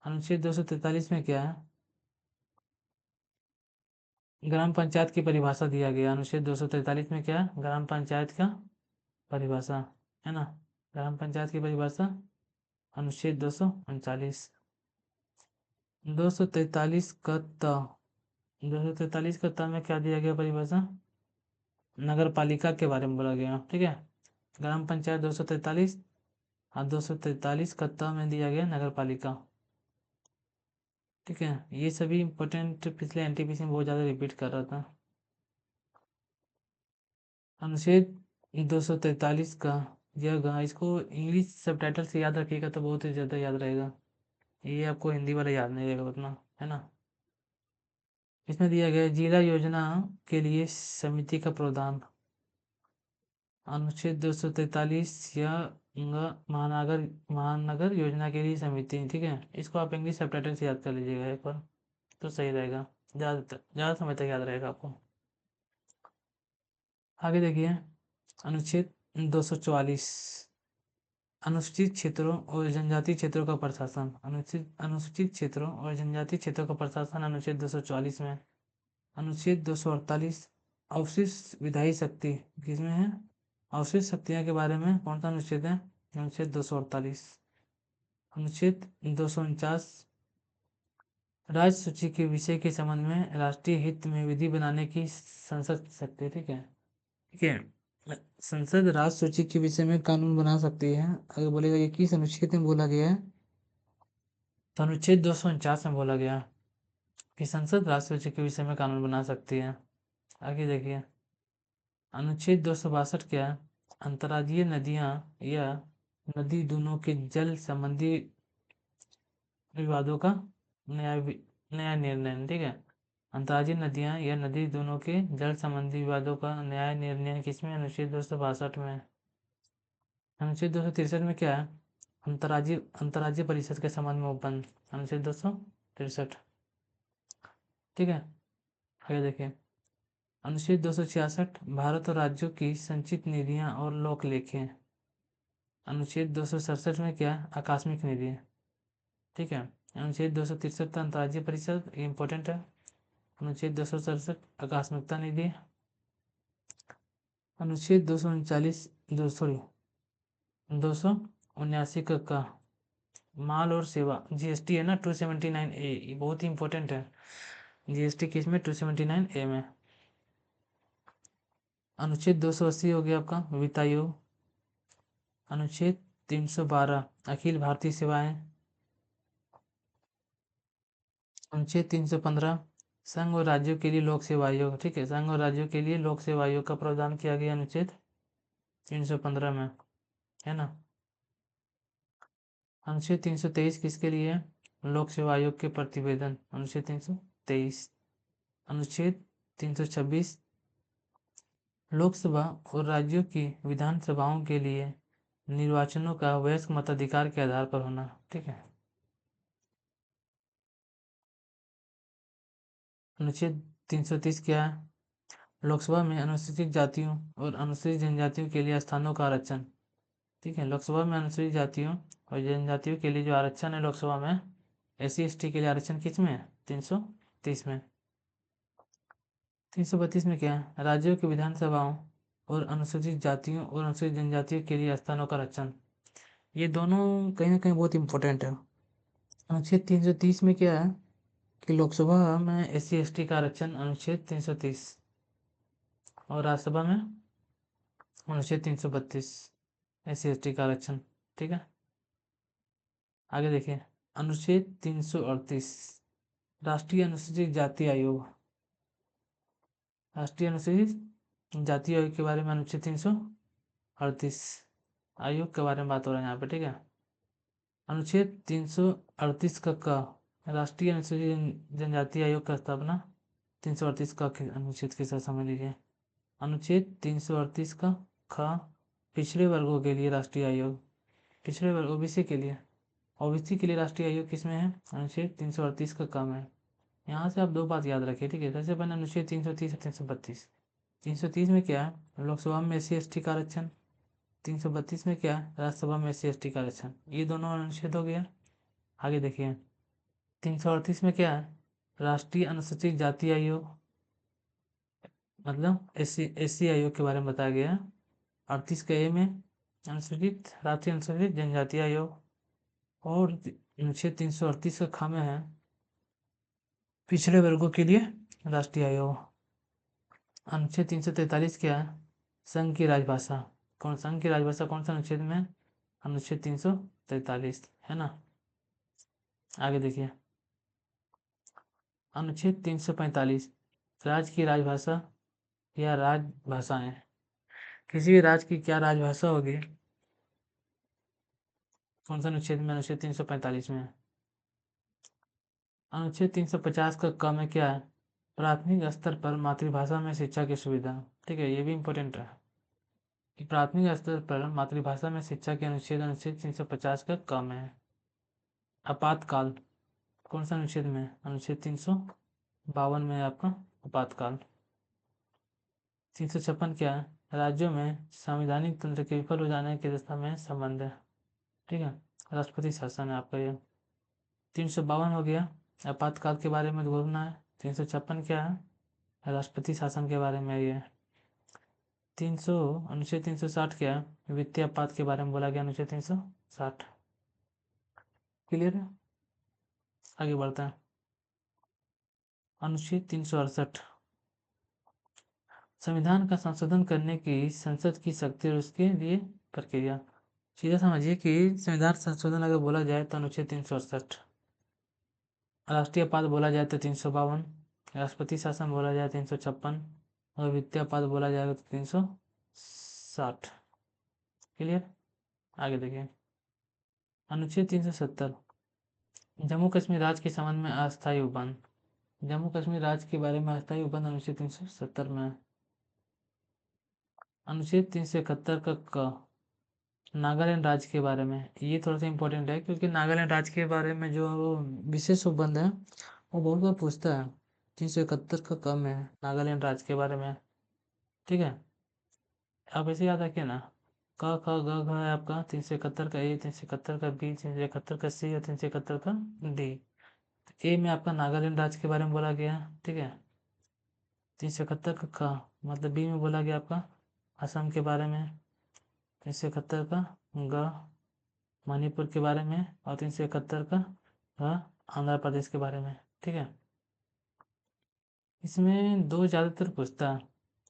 [SPEAKER 1] अनुच्छेद 243 में क्या है? ग्राम पंचायत की परिभाषा दिया गया। अनुच्छेद 243 में क्या है? ग्राम पंचायत का परिभाषा है ना। ग्राम पंचायत की परिभाषा अनुच्छेद 239। 243 का त 243 का त में क्या दिया गया परिभाषा? नगर पालिका के बारे में बोला गया। ठीक है, ग्राम पंचायत 243 और 243 का त में दिया गया नगर पालिका। ठीक है, ये सभी इंपॉर्टेंट पिछले एनटीपीसी में बहुत ज़्यादा रिपीट कर रहा था। अनुच्छेद 243 का यह इसको इंग्लिश सबटाइटल से याद रखिएगा तो बहुत ही ज़्यादा याद रहेगा। ये आपको हिंदी वाला याद नहीं रहेगा उतना, है ना। इसमें दिया गया जिला योजना के लिए समिति का प्रावधान। अनुच्छेद 243 या महानगर योजना के लिए समिति। ठीक है, इसको आप इंग्लिश सबटाइटल से याद कर लीजिएगा एक बार तो सही रहेगा, ज़्यादा समय तक याद रहेगा आपको। आगे देखिए अनुच्छेद 244 अनुसूचित क्षेत्रों और जनजातीय क्षेत्रों का प्रशासन। अनुसूचित क्षेत्रों और जनजातीय क्षेत्रों का प्रशासन अनुच्छेद 244 में। अनुच्छेद 248 अवशिष्ट विधायी शक्ति किसमें है? अवशिष्ट शक्तियों के बारे में कौन सा अनुच्छेद है? अनुच्छेद 248। अनुच्छेद 249 राज्य सूची के विषय के संबंध में राष्ट्रीय हित में विधि बनाने की संसद शक्ति। ठीक है, ठीक है, संसद राज्य सूची के विषय में कानून बना सकती है। अगर बोलेगा ये किस अनुच्छेद में बोला गया है तो अनुच्छेद 249 में बोला गया कि संसद राज्य सूची के विषय में कानून बना सकती है। आगे देखिए अनुच्छेद 262 क्या है? अंतर्राज्यीय नदियां या नदी दोनों के जल संबंधी विवादों का न्याय निर्णय। ठीक है, अंतर्राज्यीय नदियां या नदी दोनों के जल संबंधी विवादों का न्याय निर्णय किसमें? अनुच्छेद 262 में। अनुच्छेद 263 में क्या है? अंतर्राज्यीय परिषद के संबंध में ओपन। अनुच्छेद 263। ठीक है, आगे देखिए अनुच्छेद 266 भारत और राज्यों की संचित निधियां और लोक लेखें। अनुच्छेद 267 में क्या? आकस्मिक निधि। ठीक है, अनुच्छेद 263 अंतर्राज्यीय परिषद इंपॉर्टेंट है। अनुच्छेद 267 आकस्मिकता निधि। अनुच्छेद 239 279 का माल और सेवा जीएसटी है ना 279A, ये बहुत ही इंपॉर्टेंट है। जीएसटी किस में? 279A में। अनुच्छेद 280 हो गया आपका वित्त आयोग। अनुच्छेद 312 अखिल भारतीय सेवाएं। अनुच्छेद 315 संघ और राज्यों के लिए लोक सेवा आयोग। ठीक है, संघ और राज्यों के लिए लोक सेवा आयोग का प्रावधान किया गया अनुच्छेद 315 में, है ना। अनुच्छेद 323 किसके लिए है? लोक सेवा आयोग के प्रतिवेदन। अनुच्छेद 323। अनुच्छेद 326 लोकसभा और राज्यों की विधानसभाओं के लिए निर्वाचनों का वयस्क मताधिकार के आधार पर होना। ठीक है, अनुच्छेद 330 क्या है? लोकसभा में अनुसूचित जातियों और अनुसूचित जनजातियों के लिए स्थानों का आरक्षण। ठीक है, लोकसभा में अनुसूचित जातियों और जनजातियों के लिए जो आरक्षण है लोकसभा में, SC ST के लिए आरक्षण किस में है? 330 में। 332 में क्या है? राज्यों की विधानसभाओं और अनुसूचित जातियों और अनुसूचित जनजातियों के लिए स्थानों का आरक्षण। ये दोनों कहीं ना कहीं बहुत इंपॉर्टेंट है। अनुच्छेद 330 में क्या है कि लोकसभा में SC ST का आरक्षण अनुच्छेद 330 और राज्यसभा में अनुच्छेद 332 SC ST का आरक्षण। ठीक है, आगे देखिए अनुच्छेद 338 राष्ट्रीय अनुसूचित जाति आयोग। राष्ट्रीय अनुसूचित जाति आयोग के बारे में अनुच्छेद 338 आयोग के बारे में बात हो रहा है यहाँ पे। ठीक है, अनुच्छेद 338 का राष्ट्रीय अनुसूचित जनजाति आयोग का स्थापना 338 का अनुच्छेद के साथ समझ लीजिए। अनुच्छेद 338 का ख पिछड़े वर्गों के लिए राष्ट्रीय आयोग। पिछड़े वर्ग OBC के लिए ओबीसी के लिए राष्ट्रीय आयोग किस में है? अनुच्छेद 338 का कम है। यहाँ से आप दो बात याद रखिए, ठीक है। सबसे पहले अनुच्छेद 330 और 332। 330 में क्या है? लोकसभा में SC ST का आरक्षण। 332 में क्या है? राज्यसभा में SC ST का आरक्षण। ये दोनों अनुच्छेद हो गया। आगे देखिए 338 में क्या है? राष्ट्रीय अनुसूचित जाति आयोग, मतलब SC आयोग के बारे में बताया गया है। 38 का ए में अनुसूचित राष्ट्रीय अनुसूचित जनजाति आयोग। और अनुच्छेद 338 का ख में है पिछड़े वर्गों के लिए राष्ट्रीय आयोग। अनुच्छेद 343 क्या है? संघ की राजभाषा। कौन संघ की राजभाषा कौन सा अनुच्छेद में? अनुच्छेद 343 है ना। आगे देखिए अनुच्छेद 345 राज्य की राजभाषा या राजभाषाएं। किसी भी राज्य की क्या राजभाषा होगी? कौन सा अनुच्छेद में? अनुच्छेद 345 में। अनुच्छेद 350 का क में क्या है? प्राथमिक स्तर पर मातृभाषा में शिक्षा की सुविधा। ठीक है, ये भी इम्पोर्टेंट है कि प्राथमिक स्तर पर मातृभाषा में शिक्षा के अनुच्छेद 350 का क में है। आपातकाल कौन सा अनुच्छेद में? अनुच्छेद 352 में है आपका आपातकाल। 356 क्या है? राज्यों में संवैधानिक तंत्र के विफल हो जाने की दशा में संबंध है। ठीक है, राष्ट्रपति शासन है आपका ये। 352 हो गया आपातकाल के बारे में बोलना है। 356 क्या है? राष्ट्रपति शासन के बारे में ये। 300 अनुच्छेद 360 क्या है? वित्तीय आपात के बारे में बोला गया अनुच्छेद 360। क्लियर है, आगे बढ़ते हैं। अनुच्छेद 368 संविधान का संशोधन करने की संसद की शक्ति और उसके लिए प्रक्रिया। सीधा समझिए कि संविधान संशोधन अगर बोला जाए तो अनुच्छेद 368, राष्ट्रीय आपात बोला जाए तो 352, राष्ट्रपति शासन बोला जाए 356 और वित्तीय आपात बोला जाएगा तो 360। क्लियर, आगे देखिए अनुच्छेद 370 जम्मू कश्मीर राज्य के संबंध में अस्थायी उपबंध। जम्मू कश्मीर राज्य के बारे में अस्थायी उपबंध अनुच्छेद 370 में। अनुच्छेद 371 का क नागालैंड राज्य के बारे में। ये थोड़ा सा इंपॉर्टेंट है क्योंकि नागालैंड राज्य के बारे में जो विशेष उपबंध है वो बहुत बार पूछता है। 371 का कम है नागालैंड राज्य के बारे में। ठीक है, आप ऐसे याद रखिए ना, क ख ग घ है आपका 371 का ए, 371 का बी, 371 का सी और 371 का डी। ए में आपका नागालैंड राज्य के बारे में बोला गया। ठीक है, 371 का ख मतलब बी में बोला गया आपका असम के बारे में। 371 का ग मणिपुर के बारे में और 371 का आंध्र प्रदेश के बारे में। ठीक है, इसमें दो ज़्यादातर पूछता है,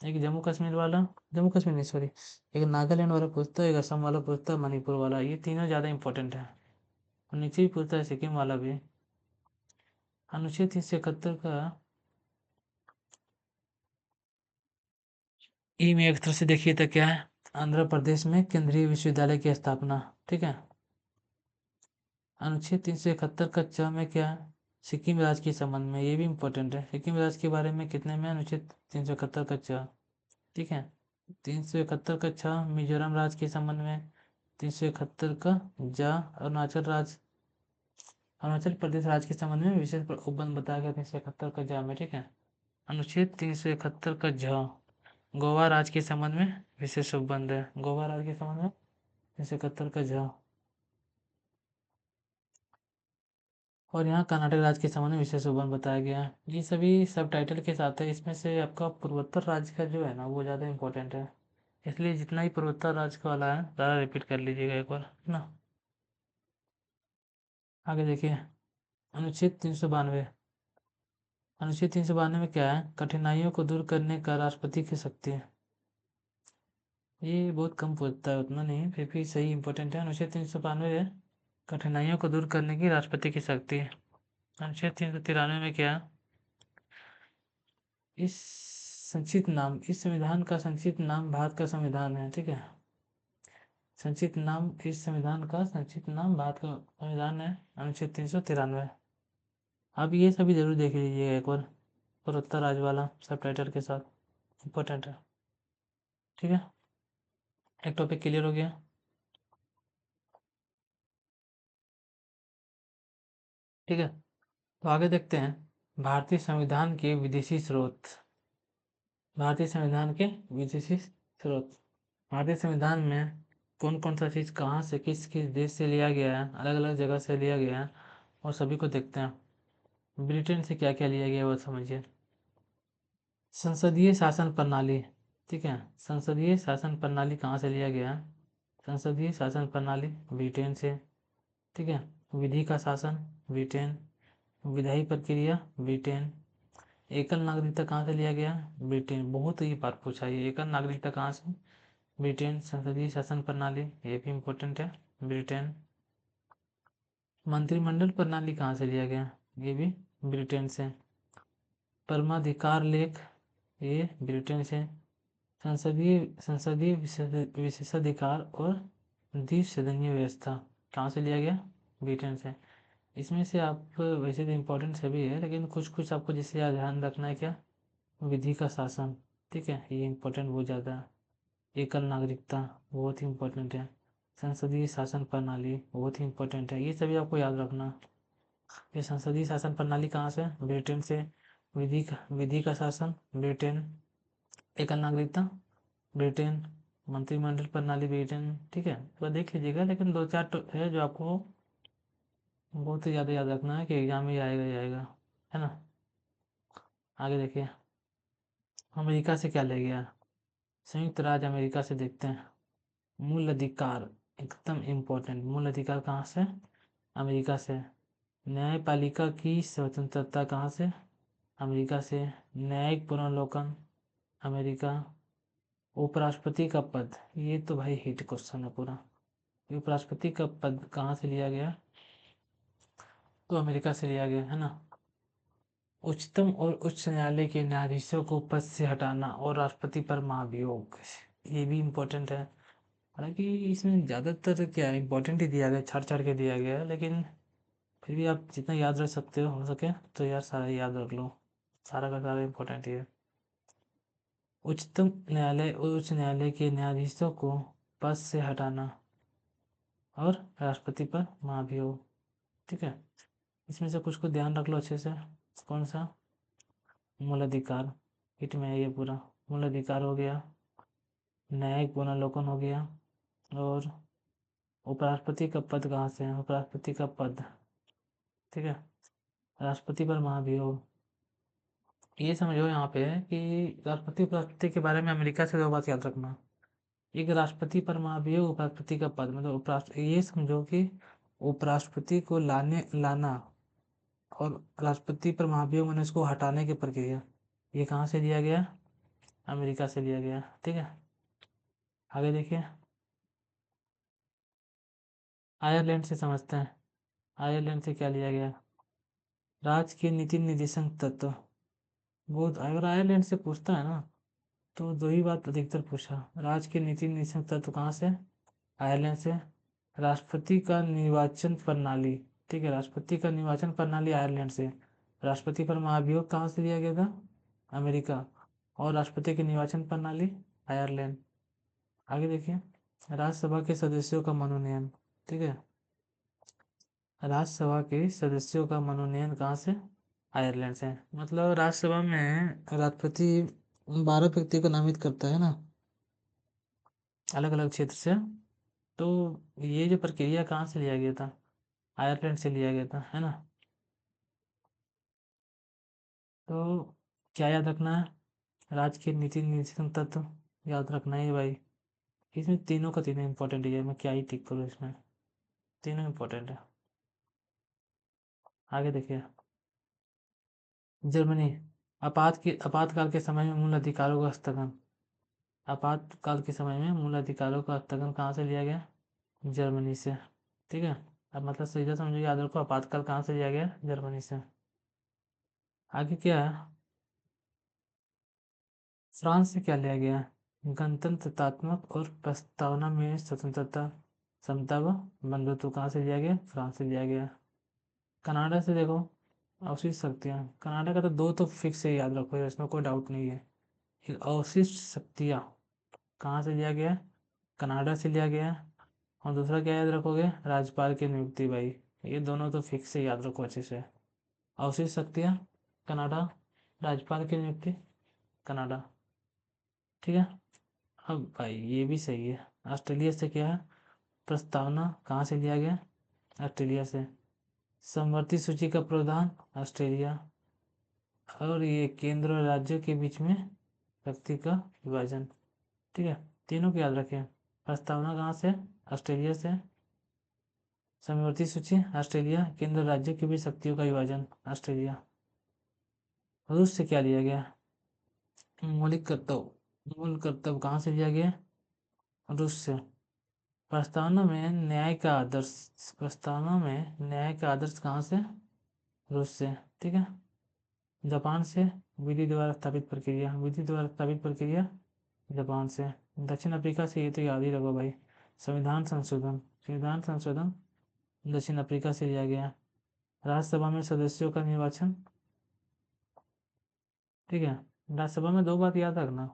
[SPEAKER 1] एक जम्मू कश्मीर वाला, जम्मू कश्मीर नहीं सॉरी, एक नागालैंड वाला पूछता है, एक असम वाला पूछता है, मणिपुर वाला। ये तीनों ज़्यादा इंपॉर्टेंट है। और नीचे भी पूछता है सिक्किम वाला भी। अनुच्छेद 371 का ई में एक तरह से देखिए तो क्या है? आंध्र प्रदेश में केंद्रीय विश्वविद्यालय की स्थापना। ठीक है, अनुच्छेद 371 का च में क्या है? सिक्किम राज्य के संबंध में। ये भी इम्पोर्टेंट है, सिक्किम राज्य के बारे में कितने में? अनुच्छेद 371 का च। ठीक है, 371 का छ मिजोरम राज्य के संबंध में। 371 का जा अरुणाचल प्रदेश राज्य के संबंध में विशेष उपबंध बताया गया 371 का जा में। ठीक है, अनुच्छेद 371 का झ गोवा राज्य के संबंध में विशेष उपबंध है। गोवा राज्य के संबंध में 371 का झ। और यहाँ कर्नाटक राज्य के संबंध में विशेष उपबंध बताया गया है। ये सभी सब टाइटल के साथ है। इसमें से आपका पूर्वोत्तर राज्य का जो है ना वो ज़्यादा इंपॉर्टेंट है, इसलिए जितना ही पूर्वोत्तर राज्य का वाला है ज़्यादा रिपीट कर लीजिएगा एक बार ना। आगे देखिए अनुच्छेद 392। अनुच्छेद 392 में क्या है? कठिनाइयों को दूर करने का राष्ट्रपति की शक्ति है। ये बहुत कम पूछता है, उतना नहीं, फिर भी सही इंपॉर्टेंट है। अनुच्छेद 392 है कठिनाइयों को दूर करने की राष्ट्रपति की शक्ति है। अनुच्छेद 393 में क्या है? इस संविधान का संक्षिप्त नाम भारत का संविधान है। ठीक है, संक्षिप्त नाम इस संविधान का संक्षिप्त नाम भारत का संविधान है। अनुच्छेद 393। अब ये सभी जरूर देख लीजिएगा एक बार पूर्वोत्तर राज्य वाला सब टाइटल के साथ, इम्पोर्टेंट है। ठीक है, एक टॉपिक क्लियर हो गया। ठीक है, तो आगे देखते हैं भारतीय संविधान के विदेशी स्रोत। भारतीय संविधान के विदेशी स्रोत। भारतीय संविधान में कौन कौन सा चीज़ कहाँ से किस किस देश से लिया गया है, अलग अलग जगह से लिया गया है, और सभी को देखते हैं। ब्रिटेन से क्या क्या लिया गया है वो समझिए। संसदीय शासन प्रणाली, ठीक है, संसदीय शासन प्रणाली कहाँ से लिया गया है? संसदीय शासन प्रणाली ब्रिटेन से, ठीक है। विधि का शासन ब्रिटेन, विधायी प्रक्रिया ब्रिटेन। एकल नागरिकता कहाँ से लिया गया? ब्रिटेन। बहुत ही बार पूछा ये, एकल नागरिकता कहाँ से? ब्रिटेन। संसदीय शासन प्रणाली ये भी इम्पोर्टेंट है, ब्रिटेन। मंत्रिमंडल प्रणाली कहाँ से लिया गया? ये भी ब्रिटेन से। परमाधिकार लेख ये ब्रिटेन से। संसदीय विशेषाधिकार और द्विसदनीय व्यवस्था कहाँ से लिया गया? ब्रिटेन से। इसमें से आप वैसे तो इम्पोर्टेंट सभी है, लेकिन कुछ कुछ आपको जिससे ध्यान रखना है क्या? विधि का शासन, ठीक है, ये इम्पोर्टेंट बहुत ज़्यादा है। एकल नागरिकता बहुत ही इम्पोर्टेंट है। संसदीय शासन प्रणाली बहुत ही इम्पोर्टेंट है, ये सभी आपको याद रखना। ये संसदीय शासन प्रणाली कहाँ से? ब्रिटेन से। विधि का शासन ब्रिटेन। एकल नागरिकता ब्रिटेन। मंत्रिमंडल प्रणाली ब्रिटेन, ठीक है, तो देख लीजिएगा, लेकिन दो चार तो है जो आपको बहुत ही ज़्यादा याद रखना है कि एग्जाम में आएगा ही आएगा, है ना। आगे देखिए, अमेरिका से क्या ले गया? संयुक्त राज्य अमेरिका से देखते हैं। मूल अधिकार एकदम इम्पोर्टेंट, मूल अधिकार कहाँ से? अमेरिका से। न्यायपालिका की स्वतंत्रता कहाँ से? अमेरिका से। न्यायिक पुनर्वलोकन अमेरिका। उपराष्ट्रपति का पद, ये तो भाई हिट क्वेश्चन है पूरा। उपराष्ट्रपति का पद कहाँ से लिया गया? तो अमेरिका से लिया गया, है ना। उच्चतम और उच्च न्यायालय के न्यायाधीशों को पद से हटाना और राष्ट्रपति पर महाभियोग, ये भी इम्पोर्टेंट है। हालांकि इसमें ज़्यादातर क्या है, इम्पोर्टेंट ही दिया गया, छाड़ छाड़ के दिया गया है, लेकिन फिर भी आप जितना याद रख सकते हो सके तो यार सारा याद रख लो, सारा का सारा इम्पोर्टेंट ही है। उच्चतम न्यायालय और उच्च न्यायालय के न्यायाधीशों को पद से हटाना और राष्ट्रपति पर महाभियोग, ठीक है। इसमें से कुछ को ध्यान रख लो अच्छे से। कौन सा? मूल अधिकार, हिट में है ये पूरा। मूल अधिकार हो गया, न्यायिक पुनर्वलोकन हो गया, और उपराष्ट्रपति का पद कहाँ से है? उपराष्ट्रपति का पद, ठीक है, राष्ट्रपति पर महाभियोग। ये समझो यहाँ पे कि राष्ट्रपति उपराष्ट्रपति के बारे में अमेरिका से दो बात याद रखना। एक राष्ट्रपति पर महाभियोग, उपराष्ट्रपति का पद, मतलब उपराष्ट्र, ये समझो कि उपराष्ट्रपति को लाना और राष्ट्रपति पर महाभियोग मैंने उसको हटाने की प्रक्रिया, ये कहाँ से लिया गया? अमेरिका से लिया गया, ठीक है। आगे देखिए, आयरलैंड से समझते हैं। आयरलैंड से क्या लिया गया? राज्य के नीति निर्देशन तत्व। बहुत, अगर आयरलैंड से पूछता है ना तो दो ही बात अधिकतर पूछा, राज्य के नीति निर्देशन तत्व कहाँ से? आयरलैंड से। राष्ट्रपति का निर्वाचन प्रणाली, ठीक है, राष्ट्रपति का निर्वाचन प्रणाली आयरलैंड से। राष्ट्रपति पर महाभियोग कहाँ से लिया गया था? अमेरिका। और राष्ट्रपति की निर्वाचन प्रणाली आयरलैंड। आगे देखिए, राज्यसभा के सदस्यों का मनोनयन, ठीक है, राज्यसभा के सदस्यों का मनोनयन कहाँ से? आयरलैंड से। मतलब राज्यसभा में राष्ट्रपति 12 व्यक्ति को नामित करता है ना, अलग अलग क्षेत्र से। तो ये जो प्रक्रिया कहाँ से लिया गया था? आयरलैंड से लिया गया था, है ना। तो क्या याद रखना है? राज्य के नीति निर्देशन तत्व याद रखना है भाई। इसमें तीनों का तीनों इंपॉर्टेंट है, मैं क्या ही टिक करूँ इसमें, तीनों इंपॉर्टेंट है। आगे देखिए, जर्मनी। आपातकाल के समय में मूल अधिकारों का हस्तगन। आपातकाल के समय में मूल अधिकारों का हस्तगन कहाँ से लिया गया? जर्मनी से, ठीक है। अब मतलब सीधा समझो, याद रखो, आपातकाल कहाँ से लिया गया? जर्मनी से। आगे क्या है? फ्रांस से क्या लिया गया? गणतंत्रतात्मक और प्रस्तावना में स्वतंत्रता, समता व बंधुत्व कहाँ से लिया गया? फ्रांस से लिया गया। कनाडा से देखो, अवशिष्ट शक्तियाँ, कनाडा का तो दो तो फिक्स है, याद रखो, इसमें कोई डाउट नहीं है। एक अवशिष्ट शक्तियाँ कहाँ से लिया गया? कनाडा से लिया गया। और दूसरा क्या याद रखोगे? राज्यपाल की नियुक्ति भाई, ये दोनों तो फिक्स से याद रखो अच्छे से। अवशिष्ट शक्तियाँ, कनाडा। राज्यपाल की नियुक्ति, कनाडा। ठीक है। अब भाई ये भी सही है। ऑस्ट्रेलिया से क्या है, प्रस्तावना कहाँ से लिया गया, ऑस्ट्रेलिया से। समवर्ती सूची का प्रावधान, ऑस्ट्रेलिया। और ये केंद्र और राज्यों के बीच में शक्ति का विभाजन। ठीक है, तीनों को याद रखें। प्रस्तावना कहाँ से, ऑस्ट्रेलिया से। समवर्ती सूची, ऑस्ट्रेलिया। केंद्र राज्यों के बीच शक्तियों का विभाजन, ऑस्ट्रेलिया। रूस से क्या लिया गया, मौलिक कर्तव्य। मूल कर्तव्य कहाँ से लिया गया, रूस से। प्रस्तावना में न्याय का आदर्श, प्रस्तावना में न्याय का आदर्श कहाँ से, रूस से। ठीक है। जापान से, विधि द्वारा स्थापित प्रक्रिया, विधि द्वारा स्थापित प्रक्रिया, जापान से। दक्षिण अफ्रीका से, ये तो याद ही रखो भाई, संविधान संशोधन, संविधान संशोधन दक्षिण अफ्रीका से लिया गया। राज्यसभा में सदस्यों का निर्वाचन। ठीक है, राज्यसभा में दो बात याद रखना,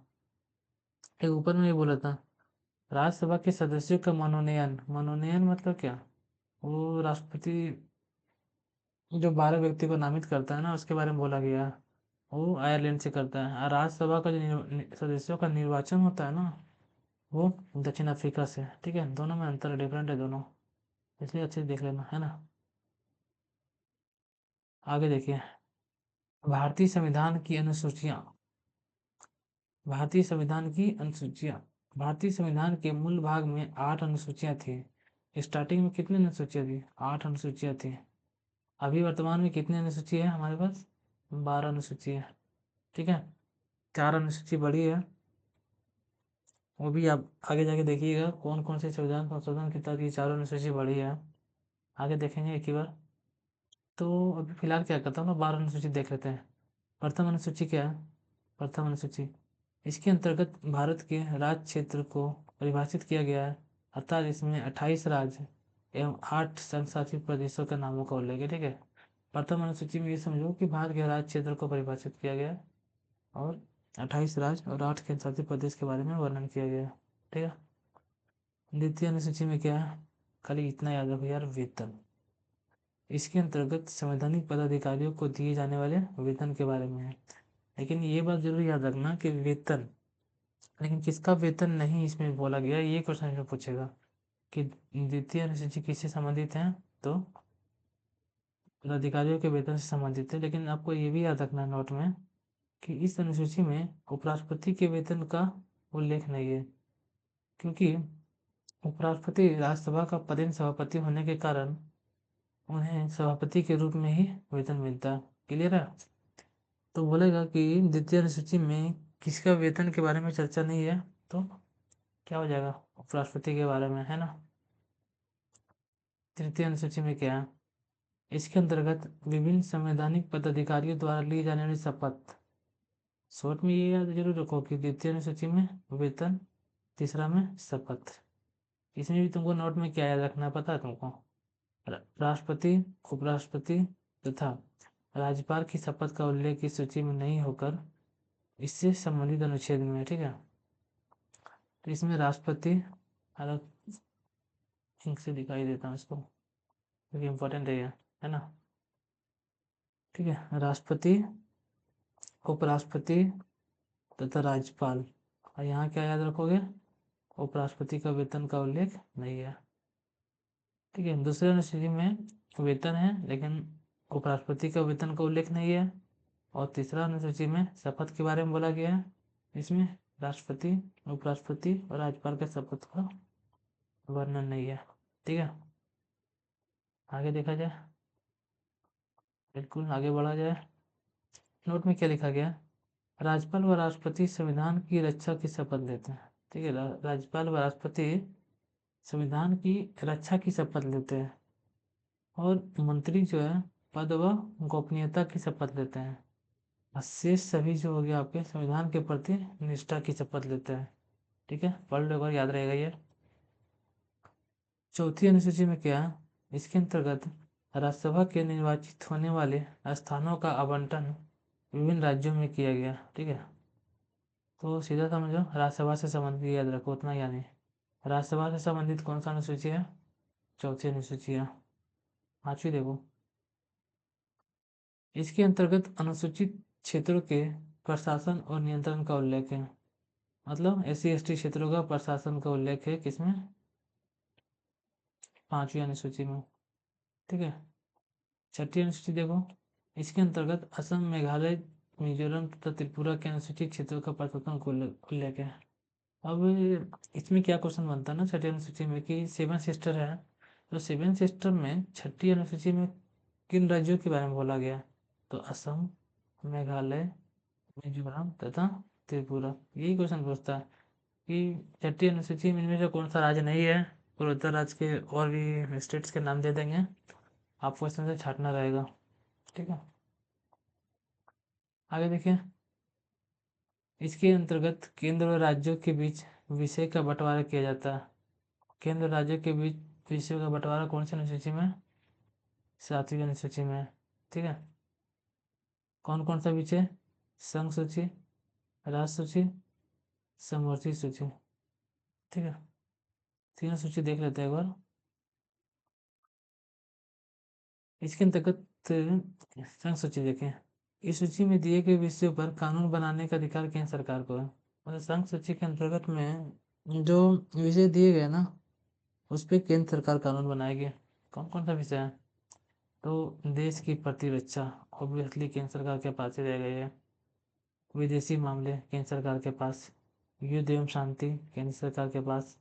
[SPEAKER 1] एक ऊपर में ये बोला था, राज्यसभा के सदस्यों का मनोनयन, मनोनयन मतलब क्या, वो राष्ट्रपति जो 12 व्यक्ति को नामित करता है ना, उसके बारे में बोला गया। वो आयरलैंड से करता है। और राज्यसभा का जो सदस्यों का निर्वाचन होता है ना, वो दक्षिण अफ्रीका से। ठीक है, दोनों में अंतर डिफरेंट है दोनों, इसलिए अच्छे से देख लेना है ना। आगे देखिए, भारतीय संविधान की अनुसूचियाँ, भारतीय संविधान की अनुसूचियाँ। भारतीय संविधान के मूल भाग में 8 अनुसूचियाँ थी। स्टार्टिंग में कितनी अनुसूचियाँ थी, 8 अनुसूचियाँ थी। अभी वर्तमान में कितनी अनुसूची है हमारे पास, 12 अनुसूची है। ठीक है, 4 अनुसूची बड़ी है, वो भी आप आगे जाके देखिएगा कौन कौन से संविधान संशोधन के तहत ये चारों अनुसूची बड़ी है, आगे देखेंगे एक ही बार। तो अभी फिलहाल क्या करता हूँ ना, 12 अनुसूची देख लेते हैं। प्रथम अनुसूची क्या है, प्रथम अनुसूची, इसके अंतर्गत भारत के राज्य क्षेत्र को परिभाषित किया गया है, अर्थात इसमें 28 राज्य एवं 8 संघ शासित प्रदेशों के नामों का उल्लेख है। ठीक है, प्रथम अनुसूची में ये समझो कि भारत के राज्य क्षेत्र को परिभाषित किया गया है और 28 राज्य और 8 केंद्र शासित प्रदेश के बारे में वर्णन किया गया है। ठीक है, द्वितीय अनुसूची में क्या है, खाली इतना याद रखो यार, वेतन। इसके अंतर्गत संवैधानिक पदाधिकारियों को दिए जाने वाले वेतन के बारे में है। लेकिन ये बात जरूर याद रखना कि वेतन, लेकिन किसका वेतन नहीं इसमें बोला गया, ये क्वेश्चन इसमें पूछेगा कि द्वितीय अनुसूची किससे संबंधित है, तो पदाधिकारियों के वेतन से संबंधित है। लेकिन आपको ये भी याद रखना नोट में कि इस अनुसूची में उपराष्ट्रपति के वेतन का उल्लेख नहीं है, क्योंकि उपराष्ट्रपति राज्यसभा का पदेन सभापति होने के कारण उन्हें सभापति के रूप में ही वेतन मिलता है। क्लियर है, तो बोलेगा कि द्वितीय अनुसूची में किसका वेतन के बारे में चर्चा नहीं है, तो क्या हो जाएगा, उपराष्ट्रपति के बारे में, है ना। तृतीय अनुसूची में क्या है, इसके अंतर्गत विभिन्न संवैधानिक पदाधिकारियों द्वारा ली जाने वाली शपथ। शॉर्ट में ये याद जरूर रखो कि द्वितीय अनुसूची में वेतन, तीसरा में शपथ। इसमें भी तुमको नोट में क्या याद रखना है पता है तुमको, राष्ट्रपति, उपराष्ट्रपति तथा राज्यपाल की शपथ का उल्लेख इस सूची में नहीं होकर इससे संबंधित अनुच्छेद में है। ठीक है, तो इसमें राष्ट्रपति अलग इंक से दिखाई देता हूँ इसको, क्योंकि इम्पोर्टेंट है ये, है ना। ठीक है, राष्ट्रपति, उपराष्ट्रपति तथा राज्यपाल। और यहाँ क्या याद रखोगे, उपराष्ट्रपति का वेतन का उल्लेख नहीं है। ठीक है, दूसरे अनुसूची में वेतन है लेकिन उपराष्ट्रपति का वेतन का उल्लेख नहीं है। और तीसरा अनुसूची में शपथ के बारे में बोला गया है, इसमें राष्ट्रपति, उपराष्ट्रपति और राज्यपाल के शपथ का वर्णन नहीं है। ठीक है, आगे देखा जाए, बिल्कुल आगे बढ़ा जाए। नोट में क्या लिखा गया, राज्यपाल व राष्ट्रपति संविधान की रक्षा की शपथ लेते हैं। ठीक है, राज्यपाल व राष्ट्रपति संविधान की रक्षा की शपथ लेते हैं और मंत्री जो है पद व गोपनीयता की शपथ लेते हैं। और शेष सभी जो हो गया आपके संविधान के प्रति निष्ठा की शपथ लेते हैं। ठीक है, पढ़ लो एक बार, याद रहेगा ये। चौथी अनुसूची में क्या है, इसके अंतर्गत राज्यसभा के निर्वाचित होने वाले स्थानों का आवंटन विभिन्न राज्यों में किया गया। ठीक है, तो सीधा समझो, राज्यसभा से संबंधित याद रखो उतना, यानी राज्यसभा से संबंधित कौन सा अनुसूची है, चौथी अनुसूची है। 5वीं देखो, इसके अंतर्गत अनुसूचित क्षेत्रों के प्रशासन और नियंत्रण का उल्लेख है। मतलब SC/ST क्षेत्रों का प्रशासन का उल्लेख है किसमें? 5वीं अनुसूची में, ठीक है। 6ठी अनुसूची देखो, इसके अंतर्गत असम, मेघालय, मिजोरम तथा त्रिपुरा के अनुसूचित क्षेत्रों का प्रशासन का उल्लेख है। अब इसमें क्या क्वेश्चन बनता है ना 6ठी अनुसूची में कि 7 सिस्टर है, तो 7 सिस्टर में 6ठी अनुसूची में किन राज्यों के बारे में बोला गया? तो असम, मेघालय, मिजोरम तथा त्रिपुरा। यही क्वेश्चन पूछता है कि 6ठी अनुसूची में इनमें से कौन सा राज्य नहीं है। पूर्वोत्तर राज्य के और भी स्टेट्स के नाम दे देंगे, आपको इसमें से छांटना रहेगा, ठीक है। आगे देखिए, इसके अंतर्गत केंद्र और राज्यों के बीच विषय का बंटवारा किया जाता है। केंद्र और राज्यों के बीच विषयों का बंटवारा कौन सी अनुसूची में? 7वीं अनुसूची में, ठीक है। कौन कौन सा विषय? संघ सूची, राष्ट्र सूची, समवर्ती सूची, ठीक है। तीनों सूची देख लेते हैं एक बार। इसके अंतर्गत संघ सूची देखें, इस सूची में दिए गए विषयों पर कानून बनाने का अधिकार केंद्र सरकार को है। मतलब संघ सूची के अंतर्गत में जो विषय दिए गए ना, उस पर केंद्र सरकार कानून बनाएगी। कौन कौन सा विषय है? तो देश की प्रतिरक्षा ऑब्वियसली केंद्र सरकार के पास ही रह गई है। विदेशी मामले केंद्र सरकार के पास, युद्ध एवं शांति केंद्र सरकार के पास,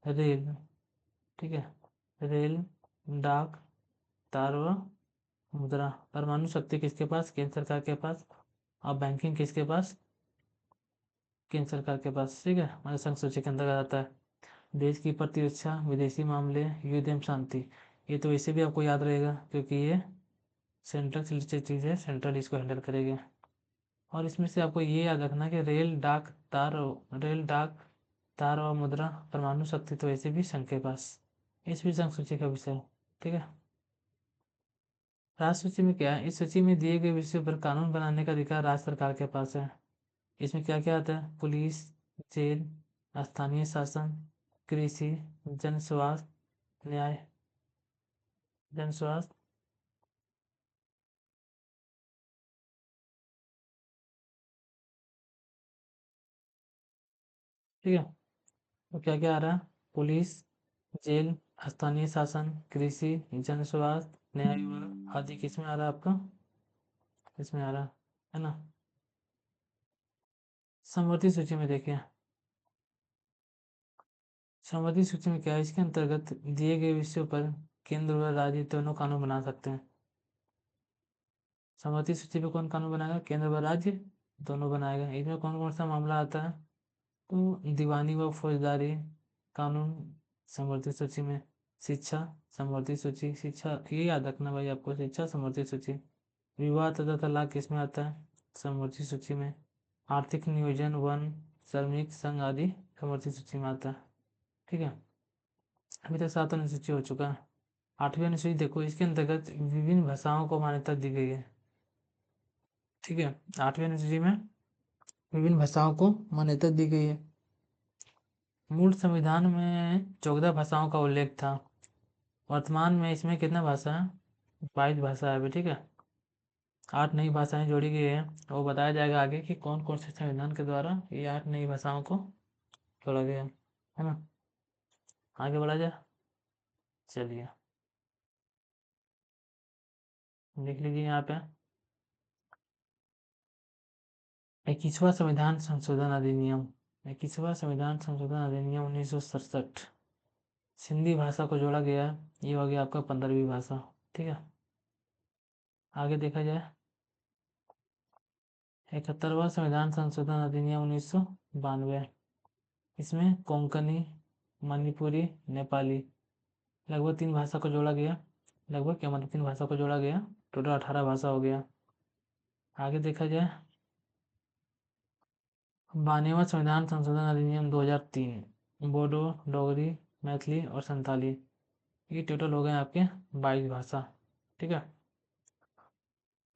[SPEAKER 1] रेल, ठीक है, रेल, डाक, तार व मुद्रा, परमाणु शक्ति किसके पास? केंद्र सरकार के पास। और बैंकिंग किसके पास? केंद्र सरकार के पास, ठीक है। मतलब संघ सूची के अंतर्गत आता है। देश की प्रतिरक्षा, विदेशी मामले, युद्ध एवं शांति, ये तो वैसे भी आपको याद रहेगा क्योंकि ये सेंट्रल से रिलेटेड चीज़ है, सेंट्रल इसको हैंडल करेगी। और इसमें से आपको ये याद रखना कि रेल, डाक, तार और मुद्रा, परमाणु शक्ति तो वैसे भी संघ के पास, इस भी संघ सूची का विषय, ठीक है। राष्ट्र सूची में क्या है? इस सूची में दिए गए विषयों पर कानून बनाने का अधिकार राज्य सरकार के पास है। इसमें क्या क्या आता है? पुलिस, जेल, स्थानीय शासन, कृषि, जन स्वास्थ्य, न्याय, जन स्वास्थ्य, ठीक है। तो क्या क्या आ रहा है? पुलिस, जेल, स्थानीय शासन, कृषि, जन स्वास्थ्य, न्याय विभाग आदि किसमें आ रहा है आपका? इसमें आ रहा है ना। समवर्ती सूची में देखिए, समवर्ती सूची में क्या है? इसके अंतर्गत दिए गए विषयों पर केंद्र और राज्य दोनों कानून बना सकते हैं। समवर्ती सूची पे कौन कानून बनाएगा? केंद्र व राज्य दोनों बनाएगा। इसमें कौन कौन सा मामला आता है? तो दीवानी व फौजदारी कानून समवर्ती सूची में। शिक्षा समवर्ती सूची, शिक्षा ये याद रखना भाई आपको, शिक्षा समवर्ती सूची। विवाह तथा तलाक किसमें आता है? समवर्ती सूची में। आर्थिक नियोजन, वन, श्रमिक संघ आदि समवर्ती सूची में आता है, ठीक है। अभी तक 7 अनुसूची हो चुका है। 8वीं अनुसूची देखो, इसके अंतर्गत विभिन्न भाषाओं को मान्यता दी गई है, ठीक है। 8वीं अनुसूची में विभिन्न भाषाओं को मान्यता दी गई है। मूल संविधान में 14 भाषाओं का उल्लेख था। वर्तमान में इसमें कितना भाषा है? 22 भाषा है अभी, ठीक है। 8 नई भाषाएं जोड़ी गई है, वो बताया जाएगा आगे कि कौन कौन से संविधान के द्वारा ये 8 नई भाषाओं को जोड़ा गया है ना। आगे बढ़ा जाए, चलिए देख लीजिए यहाँ पे 21वां संविधान संशोधन अधिनियम। 21वां संविधान संशोधन अधिनियम 1967, सिंधी भाषा को जोड़ा गया। ये हो गया आपका 15वीं भाषा, ठीक है। आगे देखा जाए 71वां संविधान संशोधन अधिनियम 1992, इसमें कोंकणी, मणिपुरी, नेपाली लगभग 3 भाषा को जोड़ा गया। लगभग क्या मतलब 3 भाषा को जोड़ा गया, टोटल 18 भाषा हो गया। आगे देखा जाए 92वां संविधान संशोधन अधिनियम 2003, बोडो, डोगरी, मैथिली और संताली, ये टोटल हो गए आपके 22 भाषा, ठीक है।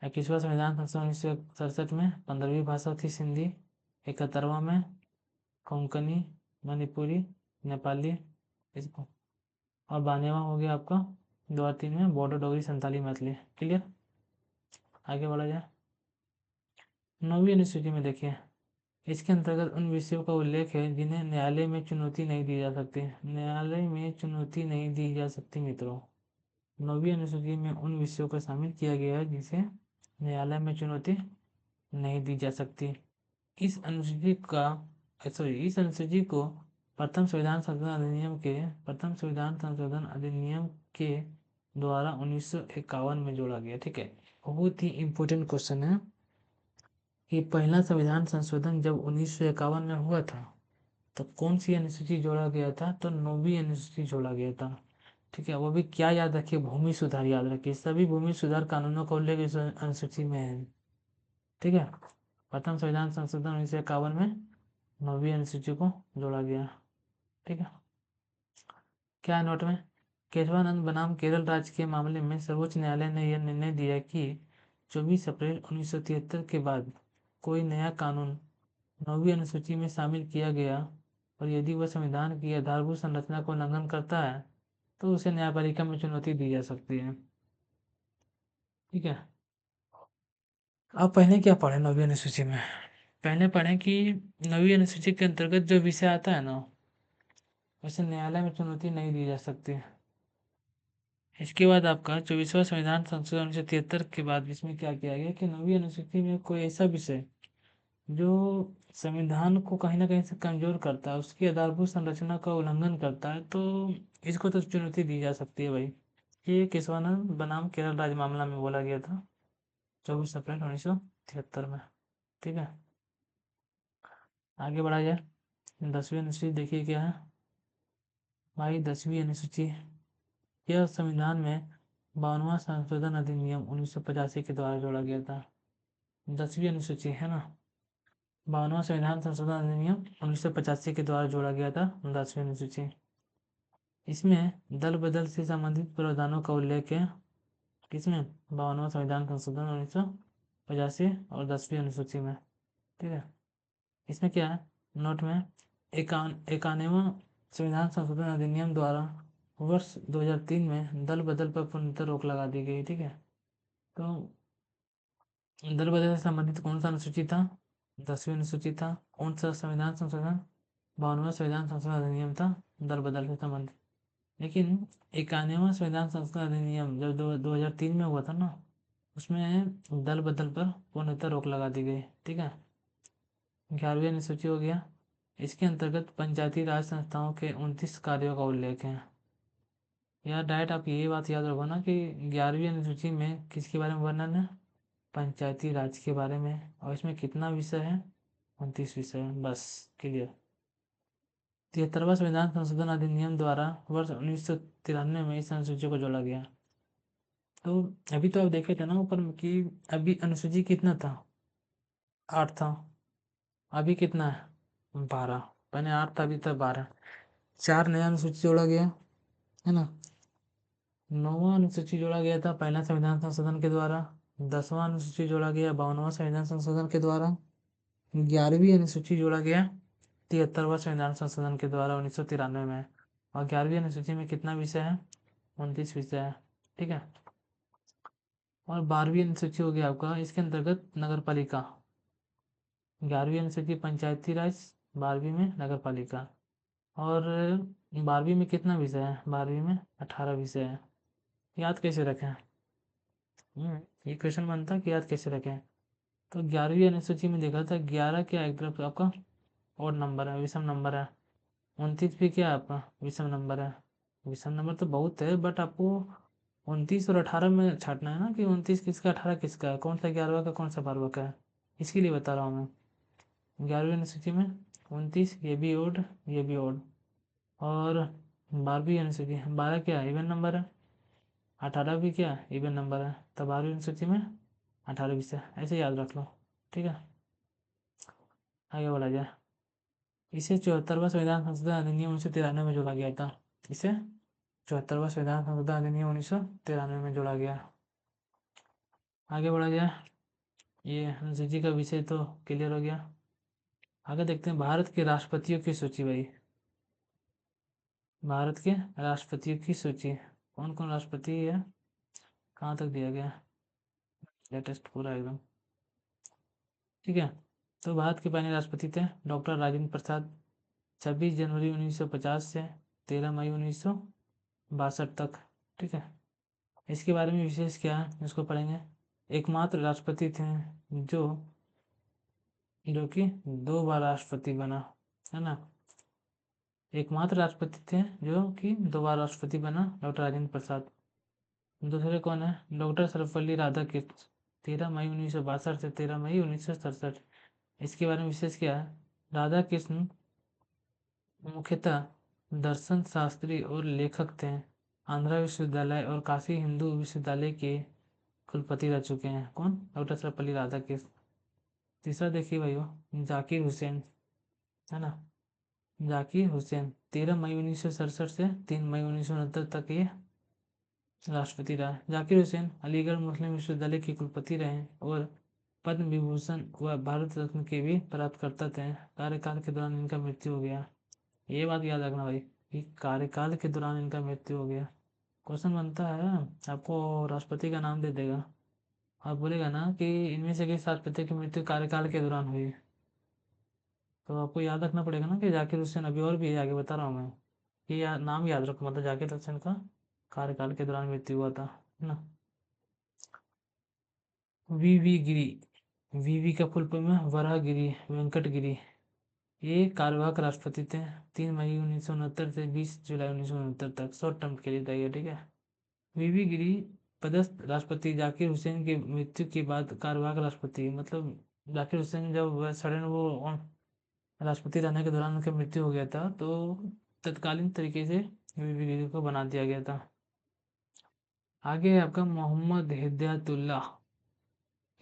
[SPEAKER 1] 21वां संविधान संशोधन 1967 में 15वीं भाषा थी सिंधी। 71वां में कोंकणी, मणिपुरी, नेपाली, इसको और 92वां हो गया आपका 2003 में बोडो डोगरी संताली मैथिली। क्लियर। आगे बढ़ा जाए। 9वीं अनुसूची में देखिए, इसके अंतर्गत उन विषयों का उल्लेख है जिन्हें न्यायालय में चुनौती नहीं दी जा सकती। न्यायालय में चुनौती नहीं दी जा सकती मित्रों। 9वीं अनुसूची में उन विषयों को शामिल किया गया है जिसे न्यायालय में चुनौती नहीं दी जा सकती। इस अनुसूची को प्रथम संविधान संशोधन अधिनियम के द्वारा 1951 में जोड़ा गया। ठीक है, बहुत ही इम्पोर्टेंट क्वेश्चन है कि पहला संविधान संशोधन जब 1951 में हुआ था तो कौन सी अनुसूची जोड़ा गया था? तो 9वीं अनुसूची जोड़ा गया था। ठीक है, वो भी क्या याद रखिए? भूमि सुधार याद रखिए। सभी भूमि सुधार कानूनों का उल्लेख इस अनुसूची में है। ठीक है, प्रथम संविधान संशोधन 1951 में 9वीं अनुसूची को जोड़ा गया। ठीक है, क्या नोट में? केशवानंद बनाम केरल राज्य के मामले में सर्वोच्च न्यायालय ने यह निर्णय दिया कि 24 अप्रैल 1973 के बाद कोई नया कानून 9वीं अनुसूची में शामिल किया गया और यदि वह संविधान की आधारभूत संरचना को उल्लंघन करता है तो उसे न्यायपालिका में चुनौती दी जा सकती है। ठीक है, अब पहले क्या पढ़े 9वीं अनुसूची में? पहले पढ़े कि 9वीं अनुसूची के अंतर्गत जो विषय आता है ना, उसे न्यायालय में चुनौती नहीं दी जा सकती। इसके बाद आपका 24वां संविधान संशोधन 1973 के बाद इसमें क्या किया गया कि 9वीं अनुसूची में कोई ऐसा विषय जो संविधान को कहीं ना कहीं से कमजोर करता है, उसकी आधारभूत संरचना का उल्लंघन करता है, तो इसको तो चुनौती दी जा सकती है भाई। ये केशवानंद बनाम केरल राज्य मामला में बोला गया था 24 अप्रैल 1973 में। ठीक है, आगे बढ़ा जाए। 10वीं अनुसूची देखिए क्या है भाई। 10वीं अनुसूची यह संविधान में 52वां संशोधन अधिनियम 1985 के द्वारा जोड़ा गया था। 10वीं अनुसूची है ना, 52वां संविधान संशोधन अधिनियम 1985 के द्वारा जोड़ा गया था 10वीं अनुसूची। इसमें दल बदल से संबंधित प्रावधानों का उल्लेख है। किसमें? 52वां संविधान संशोधन 1985 और 10वीं अनुसूची में। ठीक है, इसमें क्या है नोट में? 91वां संविधान संशोधन अधिनियम द्वारा वर्ष 2003 में दल बदल पर पूर्णतः रोक लगा दी गई। ठीक है, तो दल बदल से संबंधित कौन सा अनुसूची था? 10वीं अनुसूची था। कौन सा संविधान संशोधन? 52वां संविधान संशोधन अधिनियम था दल बदल से संबंधित। लेकिन 91वां संविधान संशोधन अधिनियम जब 2003 में हुआ था ना, उसमें दल बदल पर पूर्णतः रोक लगा दी गई। ठीक है, 11वीं अनुसूची हो गया। इसके अंतर्गत पंचायती राज संस्थाओं के 29 कार्यों का उल्लेख है। यार डायरेक्ट आप ये बात याद रखो ना कि 11वीं अनुसूची में किसके बारे में वर्णन है? पंचायती राज के बारे में। और इसमें कितना विषय है? 29 विषय है। बस क्लियर। 73वां संविधान संशोधन अधिनियम द्वारा वर्ष 1993 में इस अनुसूची को जोड़ा गया। तो अभी तो आप देखे थे ना ऊपर कि अभी अनुसूची कितना था? 8 था। अभी कितना है? 12। पहले 8 था, अभी तक 12। 4 नया अनुसूची जोड़ा गया है ना। 9वां अनुसूची जोड़ा गया था पहला संविधान संशोधन के द्वारा। 10वां अनुसूची जोड़ा गया 52वां संविधान संशोधन के द्वारा। 11वीं अनुसूची जोड़ा गया 73वां संविधान संशोधन के द्वारा 1993 में। और 11वीं अनुसूची में कितना विषय है? 29 विषय है। ठीक है, और 12वीं अनुसूची हो गया आपका, इसके अंतर्गत नगर पालिका। 11वीं अनुसूची पंचायती राज, 12वीं में नगर पालिका। और 12वीं में कितना विषय है? 12वीं में 18 विषय है। याद कैसे रखें? ये क्वेश्चन बनता है कि याद कैसे रखें। तो 11वीं अनुसूची में देखा था 11 क्या एक तरफ आपका और नंबर है, विषम नंबर है। 29 भी क्या है आपका? विषम नंबर है। विषम नंबर तो बहुत है बट आपको 29 और 18 में छाटना है ना कि 29 किसका 18 किसका है, कौन सा 11वां का कौन सा 12वां का है। इसके लिए बता रहा हूँ मैं। 11वीं अनुसूची में 29 ये भी ओड ये भी ओड। और 12वीं अनुसूची 12 क्या है? इवन नंबर है। 18 भी क्या है? इवन नंबर है। तो 12वीं अनुसूची में 18 विषय, ऐसे याद रख लो। ठीक है, आगे बढ़ा जाए। इसे 74वां संविधान संशोधन अधिनियम 1993 में जोड़ा गया था। इसे 74वां संविधान संशोधन अधिनियम 1993 में जोड़ा गया। आगे बढ़ा जाए। ये अनुसूची का विषय तो क्लियर हो गया। आगे देखते हैं भारत के राष्ट्रपतियों की सूची भाई। भारत के राष्ट्रपतियों की सूची कौन कौन राष्ट्रपति है, कहाँ तक दिया गया, लेटेस्ट पूरा एकदम। ठीक है, तो भारत के पहले राष्ट्रपति थे डॉक्टर राजेंद्र प्रसाद, 26 जनवरी 1950 से 13 मई 1962 तक। ठीक है, इसके बारे में विशेष क्या है इसको पढ़ेंगे। एकमात्र राष्ट्रपति थे जो जो कि 2 बार राष्ट्रपति बना, है ना। एकमात्र राष्ट्रपति थे जो कि 2 बार राष्ट्रपति बना, डॉक्टर राजेंद्र प्रसाद। दूसरे कौन है, डॉक्टर सर्वपल्ली राधाकृष्ण, 13 मई 1962 से 13 मई 1967। इसके बारे में विशेष क्या है, राधाकृष्ण मुख्यतः दर्शन शास्त्री और लेखक थे। आंध्रा विश्वविद्यालय और काशी हिंदू विश्वविद्यालय के कुलपति रह चुके हैं। कौन, डॉक्टर सर्वपल्ली राधाकृष्ण। तीसरा देखिए भाइयों, जाकिर हुसैन, है ना। जाकिर हुसैन 13 मई 1967 से 3 मई 1969 तक ये राष्ट्रपति रहा। जाकिर हुसैन अलीगढ़ मुस्लिम विश्वविद्यालय के कुलपति रहे और पद्म विभूषण व भारत रत्न के भी प्राप्तकर्ता थे। कार्यकाल के दौरान इनका मृत्यु हो गया। ये बात याद रखना भाई कि कार्यकाल के दौरान इनका मृत्यु हो गया। क्वेश्चन बनता है, आपको राष्ट्रपति का नाम दे देगा, आप बोलेगा ना कि इनमें से किस राष्ट्रपति की मृत्यु कार्यकाल के दौरान हुई, तो आपको याद रखना पड़ेगा ना कि जाकिर हुसैन। अभी और भी आगे बता रहा हूँ मैं, ये नाम याद रखो, मतलब जाकिर हुसैन का कार्यकाल के दौरान मृत्यु हुआ था, है ना। वीवी गिरी, वीवी का फुल फॉर्म है वराहगिरी वेंकट गिरी। ये कार्यवाहक राष्ट्रपति थे, 3 मई 1969 से 20 जुलाई 1969 तक, शॉर्ट टर्म के लिए था ये। ठीक है, वीवी गिरी पदस्थ राष्ट्रपति जाकिर हुसैन की मृत्यु के बाद कार्यवाहक राष्ट्रपति, मतलब जाकिर हुसैन जब सडन वो राष्ट्रपति रहने के दौरान उनकी मृत्यु हो गया था, तो तत्कालीन तरीके से वीवी गिरी को बना दिया गया था। आगे है आपका मोहम्मद हिदायतुल्लाह,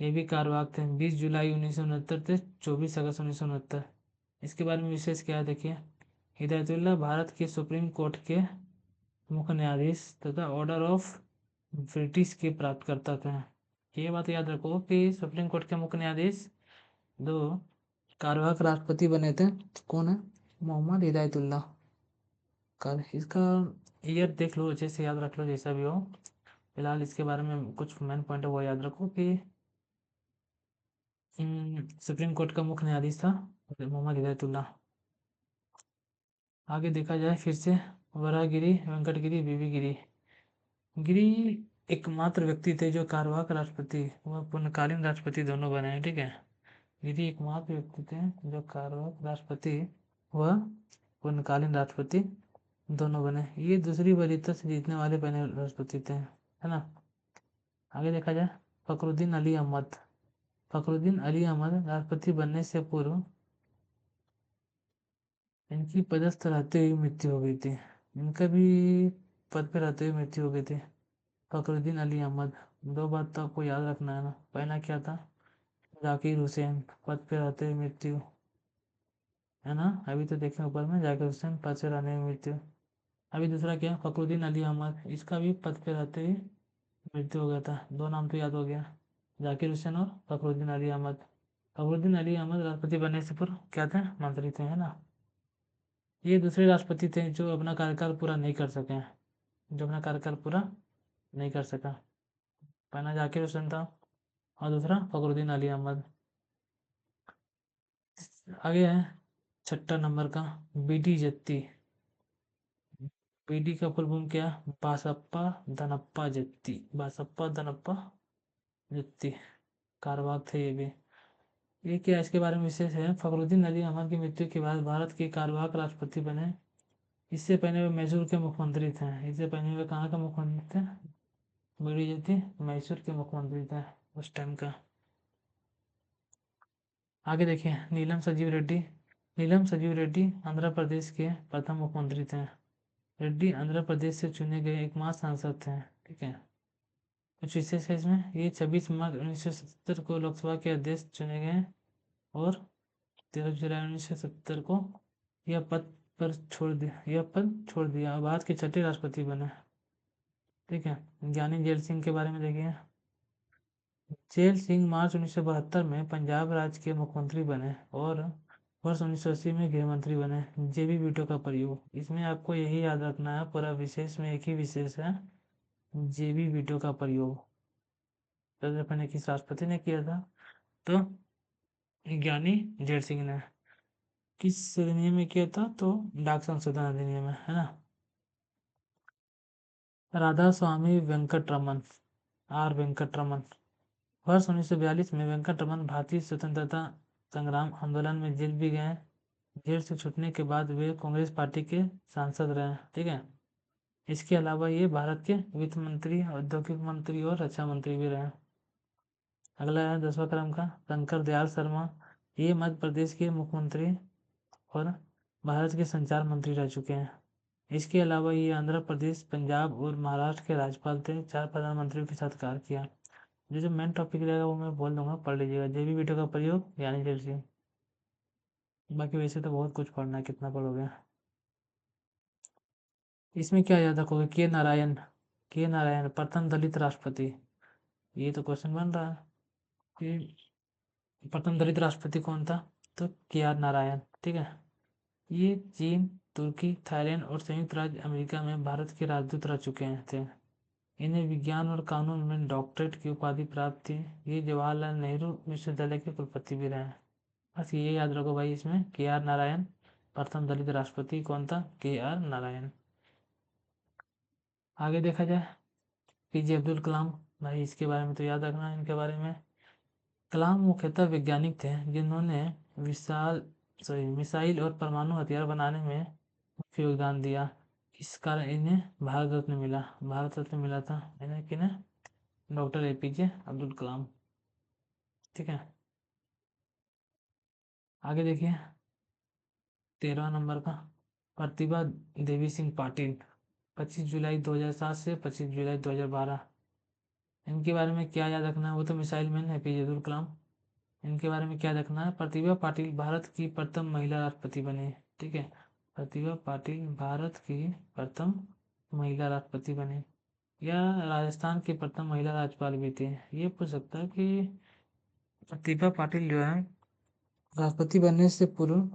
[SPEAKER 1] ये भी कार्यवाहक थे, 20 जुलाई 1969 से 24 अगस्त 1969। इसके बारे में विशेष क्या है देखिए, हिदायतुल्लाह भारत के सुप्रीम कोर्ट के मुख्य न्यायाधीश तथा ऑर्डर ऑफ ब्रिटिश के प्राप्तकर्ता थे। ये बात याद रखो कि सुप्रीम कोर्ट के मुख्य न्यायाधीश दो कार्यवाहक राष्ट्रपति बने थे, कौन है, मोहम्मद हिदायतुल्लाह। कर इसका ईयर देख लो, अच्छे से याद रख लो, जैसा भी हो। फिलहाल इसके बारे में कुछ मेन पॉइंट है वो याद रखो कि सुप्रीम कोर्ट का मुख्य न्यायाधीश था मोहम्मद हिदायतुल्लाह। आगे देखा जाए फिर से, वराहगिरी वेंकटगिरी बीबी गिरी। गिरी एकमात्र व्यक्ति थे जो कार्यवाहक राष्ट्रपति व पूर्णकालीन राष्ट्रपति दोनों बने हैं। ठीक है, गिरी एकमात्र व्यक्ति थे जो कार्यवाहक राष्ट्रपति व पूर्णकालीन राष्ट्रपति दोनों बने। ये दूसरी वरीयता से जीतने वाले पहले राष्ट्रपति थे, है ना। आगे देखा जाए, फखरुद्दीन अली अहमद। फखरुद्दीन अली अहमद राष्ट्रपति बनने से पूर्व इनकी पदस्थ रहते हुए मृत्यु हो गई थी। इनका भी पद पर रहते हुए मृत्यु हो गई थी, फखरुद्दीन अली अहमद। दो बात तो आपको याद रखना है ना, पहला क्या था, जाकिर हुसैन पद पर रहते हुए मृत्यु, है ना। अभी तो देखें ऊपर में, जाकिर हुसैन पद पर रहने में मृत्यु। अभी दूसरा क्या, फखरुद्दीन अली अहमद, इसका भी पद पर रहते हुए मृत्यु हो गया था। दो नाम तो याद हो गया, जाकिर हुसैन और फखरुद्दीन अली अहमद। फखरुद्दीन अली अहमद राष्ट्रपति बनने से पूर्व क्या थे, मंत्री थे, है ना। ये दूसरे राष्ट्रपति थे जो अपना कार्यकाल पूरा नहीं कर सके, जो अपना कार्यकाल पूरा नहीं कर सका। पहला जाकिर हुसैन था और दूसरा फखरुद्दीन अली अहमद। आगे है छठा नंबर का, बीडी जत्ती। बीडी का फुल फॉर्म क्या, बासप्पा दनप्पा जत्ती, बासप्पा दनप्पा जत्ती, कार्यवाहक थे ये भी। ये क्या, इसके बारे में विशेष है, फखरुद्दीन अली अहमद की मृत्यु के बाद भारत के कार्यवाहक राष्ट्रपति बने। इससे पहले वे मैसूर के मुख्यमंत्री थे। इससे पहले वे कहाँ का मुख्यमंत्री थे, बीडी जत्ती मैसूर के मुख्यमंत्री थे उस टाइम का। आगे देखिए, नीलम संजीव रेड्डी। नीलम संजीव रेड्डी आंध्र प्रदेश के प्रथम मुख्यमंत्री थे। रेड्डी आंध्र प्रदेश से चुने गए एकमात्र सांसद थे। ठीक है, कुछ विशेष है इसमें, ये 26 मार्च 1970 को लोकसभा के अध्यक्ष चुने गए और 13 जुलाई 1970 को यह पद छोड़ दिया, भारत के छठे राष्ट्रपति बने। ठीक है, ज्ञानी जेल सिंह के बारे में देखिए। जेल सिंह मार्च 1972 में पंजाब राज्य के मुख्यमंत्री बने और वर्ष 1980 में गृह मंत्री बने। जेबी वीटो का प्रयोग, इसमें आपको यही याद रखना है, पूरा विशेष में एक ही विशेष है जेबी वीटो का प्रयोग सबसे पहले किस राष्ट्रपति ने किया था? तो ज्ञानी जैल सिंह ने। किस अधिनियम में किया था? तो डाक संशोधन अधिनियम में, है ना। राधा स्वामी वेंकटरमन, आर वेंकटरमन, वर्ष 1942 में वेंकटरमन भारतीय स्वतंत्रता संग्राम आंदोलन में जेल भी गए। जेल से छूटने के बाद वे कांग्रेस पार्टी के सांसद रहे, ठीक है। इसके अलावा ये भारत के वित्त मंत्री, औद्योगिक मंत्री और रक्षा मंत्री भी रहे। अगला है 10वां क्रम का शंकर दयाल शर्मा, ये मध्य प्रदेश के मुख्यमंत्री और भारत के संचार मंत्री रह चुके हैं। इसके अलावा ये आंध्र प्रदेश, पंजाब और महाराष्ट्र के राज्यपाल थे। 4 प्रधानमंत्रियों के साथ कार्य किया। जो मेन टॉपिक रहेगा वो मैं बोल दूंगा, पढ़ लीजिएगा। जेबी वीटो का प्रयोग यानी जैल सिंह। बाकी वैसे तो बहुत कुछ पढ़ना है, कितना पढ़ोगे। इसमें क्या याद रखोगे? के नारायण प्रथम दलित राष्ट्रपति। ये तो क्वेश्चन बन रहा है कि प्रथम दलित राष्ट्रपति कौन था? तो के नारायण, ठीक है। ये चीन, तुर्की, थाईलैंड और संयुक्त राज्य अमेरिका में भारत के राजदूत रह चुके थे। इन्हें विज्ञान और कानून में डॉक्टरेट की उपाधि प्राप्त थी। ये जवाहरलाल नेहरू विश्वविद्यालय के कुलपति भी रहे। बस ये याद रखो भाई। इसमें के नारायण प्रथम दलित राष्ट्रपति कौन था? के नारायण। आगे देखा जाए पीजे अब्दुल कलाम, भाई इसके बारे में तो याद रखना है। इनके बारे में, कलाम मुख्यतः वैज्ञानिक थे जिन्होंने मिसाइल और परमाणु हथियार बनाने में मुख्य योगदान दिया। इस कारण इन्हें भारत रत्न मिला था इन्हें, किन्हें? डॉक्टर एपीजे अब्दुल कलाम, ठीक है। आगे देखिए 13वां नंबर का प्रतिभा देवी सिंह पाटिल, 25 जुलाई 2007 से 25 जुलाई 2012। इनके बारे में क्या याद रखना है? वो तो मिसाइल मैन है एपीजे अब्दुल कलाम। इनके बारे में क्या रखना है? प्रतिभा पाटिल भारत की प्रथम महिला राष्ट्रपति बने, ठीक है। प्रतिभा पाटिल भारत की प्रथम महिला राष्ट्रपति बने, या राजस्थान की प्रथम महिला राज्यपाल भी थे। ये पूछ सकता है कि प्रतिभा पाटिल जो है राष्ट्रपति बनने से पूर्व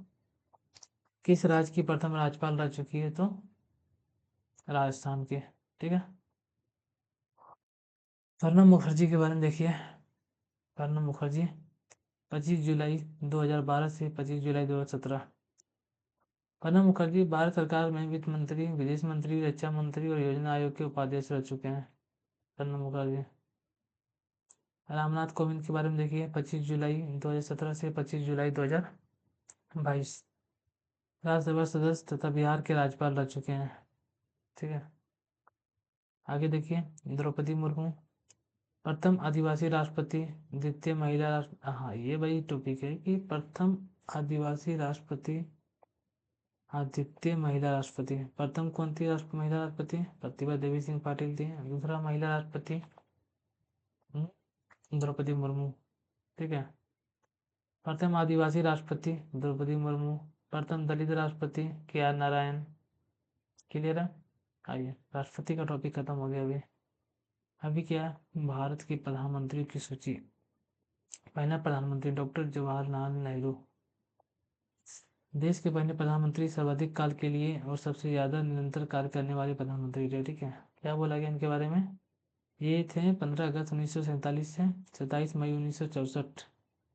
[SPEAKER 1] किस राज्य की प्रथम राज्यपाल रह चुकी है? तो राजस्थान की, ठीक है। प्रणब मुखर्जी के बारे में देखिए। प्रणब मुखर्जी 25 जुलाई 2012 से 25 जुलाई 2017। प्रणब मुखर्जी भारत सरकार में वित्त मंत्री, विदेश मंत्री, रक्षा मंत्री और योजना आयोग के उपाध्यक्ष रह चुके हैं। प्रणब मुखर्जी। रामनाथ कोविंद के बारे में देखिए। 25 जुलाई 2017 से 25 जुलाई 2022 राज्यसभा सदस्य तथा बिहार के राज्यपाल रह चुके हैं, ठीक है। आगे देखिए द्रौपदी मुर्मू प्रथम आदिवासी राष्ट्रपति, द्वितीय महिला राष्ट्र, हाँ ये वही टॉपिक है कि प्रथम आदिवासी राष्ट्रपति, हाँ द्वितीय महिला राष्ट्रपति। प्रथम कौन थी महिला राष्ट्रपति? प्रतिभा देवी सिंह पाटिल थी। दूसरा महिला राष्ट्रपति द्रौपदी मुर्मू, ठीक है। प्रथम आदिवासी राष्ट्रपति द्रौपदी मुर्मू, प्रथम दलित राष्ट्रपति के आर नारायण। क्लियर है? आइए राष्ट्रपति का टॉपिक खत्म हो गया। अभी क्या है? भारत के प्रधानमंत्री की सूची। पहला प्रधानमंत्री डॉक्टर जवाहरलाल नेहरू, देश के पहले प्रधानमंत्री, सर्वाधिक काल के लिए और सबसे ज्यादा निरंतर कार्य करने वाले प्रधानमंत्री थे, ठीक है। क्या बोला गया इनके बारे में? ये थे 15 अगस्त 1947 से 27 मई 1964,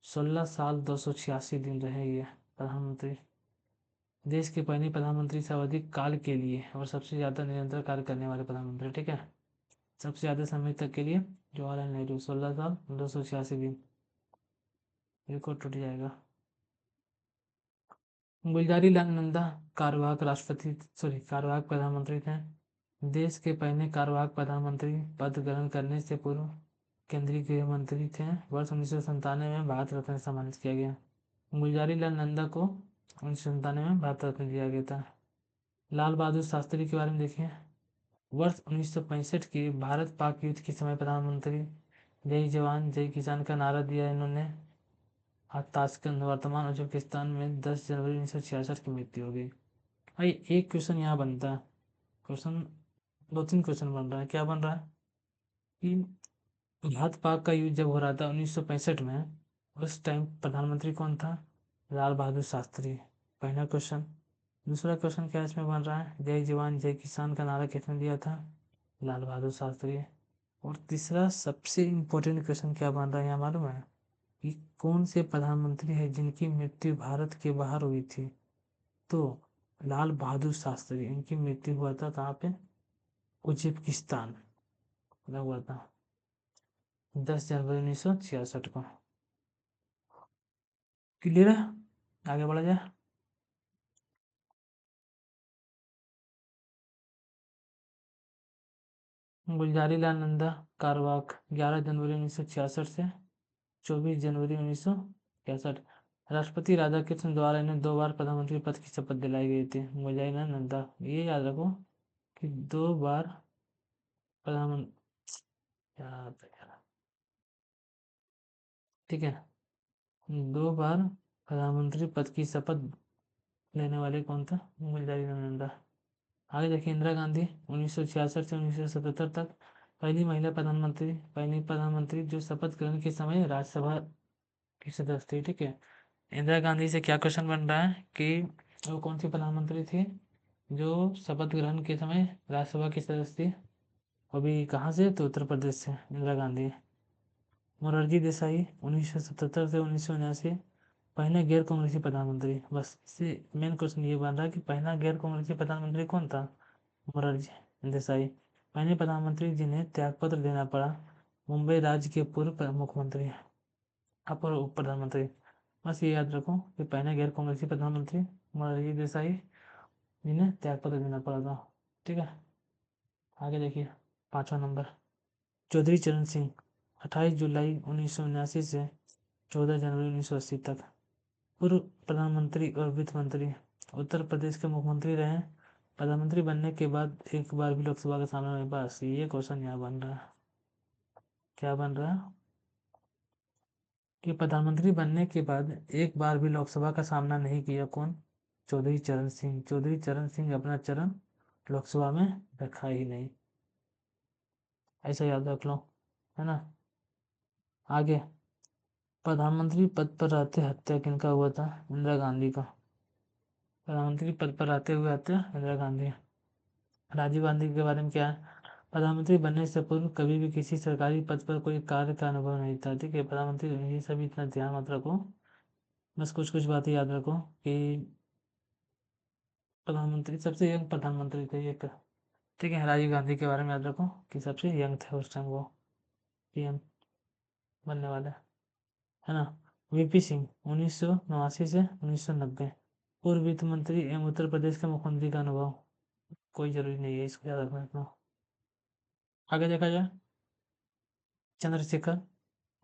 [SPEAKER 1] 16 साल 286 दिन रहे ये प्रधानमंत्री। देश के पहले प्रधानमंत्री, सर्वाधिक काल के लिए और सबसे ज्यादा निरंतर कार्य करने वाले प्रधानमंत्री, ठीक है। सबसे ज्यादा समय तक के लिए जवाहरलाल नेहरू, 16 साल 286 दिन। रिकॉर्ड टूट जाएगा। गुलजारी लाल नंदा कार्यवाहक कार्यवाहक प्रधानमंत्री थे। देश के पहले कार्यवाहक प्रधानमंत्री पद ग्रहण करने से पूर्व केंद्रीय गृह मंत्री थे। वर्ष 1997 में भारत रत्न से सम्मानित किया गया। गुलजारी लाल नंदा को 1997 में भारत रत्न दिया गया था। लाल बहादुर शास्त्री के बारे में देखिए। वर्ष 1965 के भारत पाक युद्ध के समय प्रधानमंत्री, जय जवान जय किसान का नारा दिया इन्होंने। ताशकंद वर्तमान उज्बेकिस्तान में 10 जनवरी 1966 की मृत्यु हो गई। भाई एक क्वेश्चन यहाँ बनता है, क्वेश्चन 2-3 क्वेश्चन बन रहा है। क्या बन रहा है कि भारत पाक का युद्ध जब हो रहा था 1965 में, उस टाइम प्रधानमंत्री कौन था? लाल बहादुर शास्त्री, पहला क्वेश्चन। दूसरा क्वेश्चन क्या इसमें बन रहा है? जय जवान जय किसान का नारा किसने दिया था? लाल बहादुर शास्त्री। और तीसरा सबसे इम्पोर्टेंट क्वेश्चन क्या बन रहा है यहाँ मालूम है कि कौन से प्रधानमंत्री है जिनकी मृत्यु भारत के बाहर हुई थी? तो लाल बहादुर शास्त्री, इनकी मृत्यु हुआ था कहाँ पे? उज्बेकिस्तान में हुआ था 10 जनवरी 1966 को। क्लियर है? आगे बढ़ा जाए। गुलजारी लाल नंदा कारवाक 11 जनवरी 1966 से 24 जनवरी 1966। राष्ट्रपति राधाकृष्ण द्वारा इन्हें 2 बार प्रधानमंत्री पद की शपथ दिलाई गई थी। गुलजारी लाल नंदा, ये याद रखो कि 2 बार प्रधानमंत्री, ठीक है, 2 बार प्रधानमंत्री पद की शपथ लेने वाले कौन था? गुलजारी लाल नंदा। आगे देखिए, इंदिरा गांधी 1966 से 1977 तक पहली महिला प्रधानमंत्री, पहली प्रधानमंत्री जो शपथ ग्रहण के समय राज्यसभा की सदस्य थी। ठीक है, इंदिरा गांधी से क्या क्वेश्चन बन रहा है कि वो कौन सी प्रधानमंत्री थी जो शपथ ग्रहण के समय राज्यसभा की सदस्य थी? वो भी कहाँ से? तो उत्तर प्रदेश से इंदिरा गांधी। मोरारजी देसाई 1977 से 1979 पहले गैर कांग्रेसी प्रधानमंत्री। बस इससे मेन क्वेश्चन ये बन रहा है कि पहला गैर कांग्रेसी प्रधानमंत्री कौन था? मोरारजी देसाई। पहले प्रधानमंत्री जिन्हें त्यागपत्र देना पड़ा, मुंबई राज्य के पूर्व मुख्यमंत्री, अपर उप प्रधानमंत्री। बस ये याद रखो कि पहले गैर कांग्रेसी प्रधानमंत्री मोरारजी देसाई, जिन्हें त्यागपत्र देना पड़ा था। ठीक है, आगे देखिए 5वां नंबर, चौधरी चरण सिंह 28 जुलाई 1979 से 14 जनवरी 1980 तक पूर्व प्रधानमंत्री और वित्त मंत्री, उत्तर प्रदेश के मुख्यमंत्री रहे। प्रधानमंत्री बनने के बाद एक बार भी लोकसभा का सामना नहीं। बस ये क्वेश्चन यहाँ बन रहा है। क्या बन रहा है कि प्रधानमंत्री बनने के बाद एक बार भी लोकसभा का सामना नहीं किया। कौन? चौधरी चरण सिंह। चौधरी चरण सिंह अपना चरण लोकसभा में रखा ही नहीं, ऐसा याद रख लो, है ना। आगे, प्रधानमंत्री पद पर रहते हत्या किनका हुआ था? इंदिरा गांधी का। प्रधानमंत्री पद पर रहते हुए हत्या इंदिरा गांधी। राजीव गांधी के बारे में क्या है? प्रधानमंत्री बनने से पूर्व कभी भी किसी सरकारी पद पर कोई कार्य का अनुभव नहीं था। ठीक है, प्रधानमंत्री, ये सभी इतना ध्यान मत रखो, बस कुछ कुछ बातें याद रखो कि प्रधानमंत्री, सबसे यंग प्रधानमंत्री थे एक। ठीक है, राजीव गांधी के बारे में याद रखो कि सबसे यंग थे उस टाइम वो पीएम बनने वाले, है ना। वीपी सिंह 1989 से 1990 पूर्व वित्त मंत्री एवं उत्तर प्रदेश के मुख्यमंत्री का अनुभव। कोई जरूरी नहीं है, इसको याद रखना इतना। आगे देखा जाए, चंद्रशेखर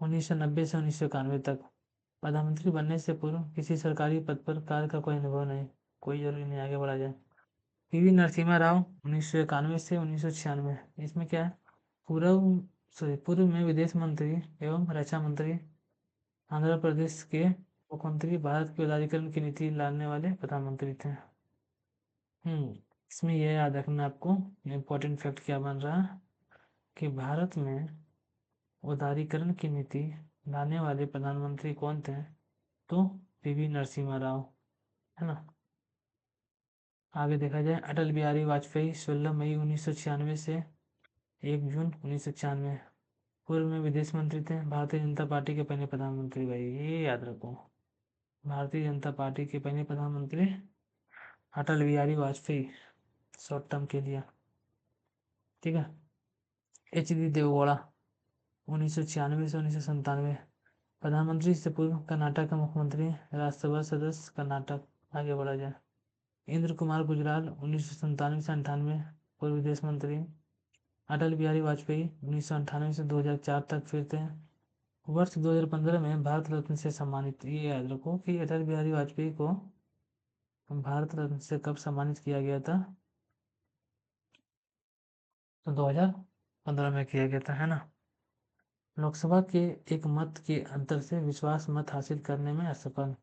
[SPEAKER 1] 1990 से 1991 तक प्रधानमंत्री बनने से पूर्व किसी सरकारी पद पर कार्य का कोई अनुभव नहीं। कोई जरूरी नहीं, आगे बढ़ा जाए। पीवी नरसिम्हा राव 1991 से 1996, इसमें क्या है? पूर्व पूर्व में विदेश मंत्री एवं रक्षा मंत्री, आंध्र प्रदेश के मुख्यमंत्री, भारत के उदारीकरण की नीति लाने वाले प्रधानमंत्री थे। इसमें यह याद रखना आपको, इम्पोर्टेंट फैक्ट क्या बन रहा है कि भारत में उदारीकरण की नीति लाने वाले प्रधानमंत्री कौन थे? तो पीवी नरसिम्हा राव, है ना। आगे देखा जाए, अटल बिहारी वाजपेयी 16 मई 1996 से 1 जून 1996 पूर्व में विदेश मंत्री थे, भारतीय जनता पार्टी के पहले प्रधानमंत्री। भाई ये याद रखो, भारतीय जनता पार्टी के पहले प्रधानमंत्री अटल बिहारी वाजपेयी, शॉर्ट टर्म के लिए। ठीक है, एच डी देवगौड़ा 1996 से 1997 प्रधानमंत्री से पूर्व कर्नाटक का मुख्यमंत्री, राज्यसभा सदस्य कर्नाटक। आगे बढ़ा जाए, इंद्र कुमार गुजराल 1997 से 98 पूर्व विदेश मंत्री। अटल बिहारी वाजपेयी 1998 से 2004 तक फिर थे। वर्ष 2015 में भारत रत्न से सम्मानित। ये याद रखो कि अटल बिहारी वाजपेयी को भारत रत्न से कब सम्मानित किया गया था? तो 2015 में किया गया था, है ना। लोकसभा के एक मत के अंतर से विश्वास मत हासिल करने में असफल।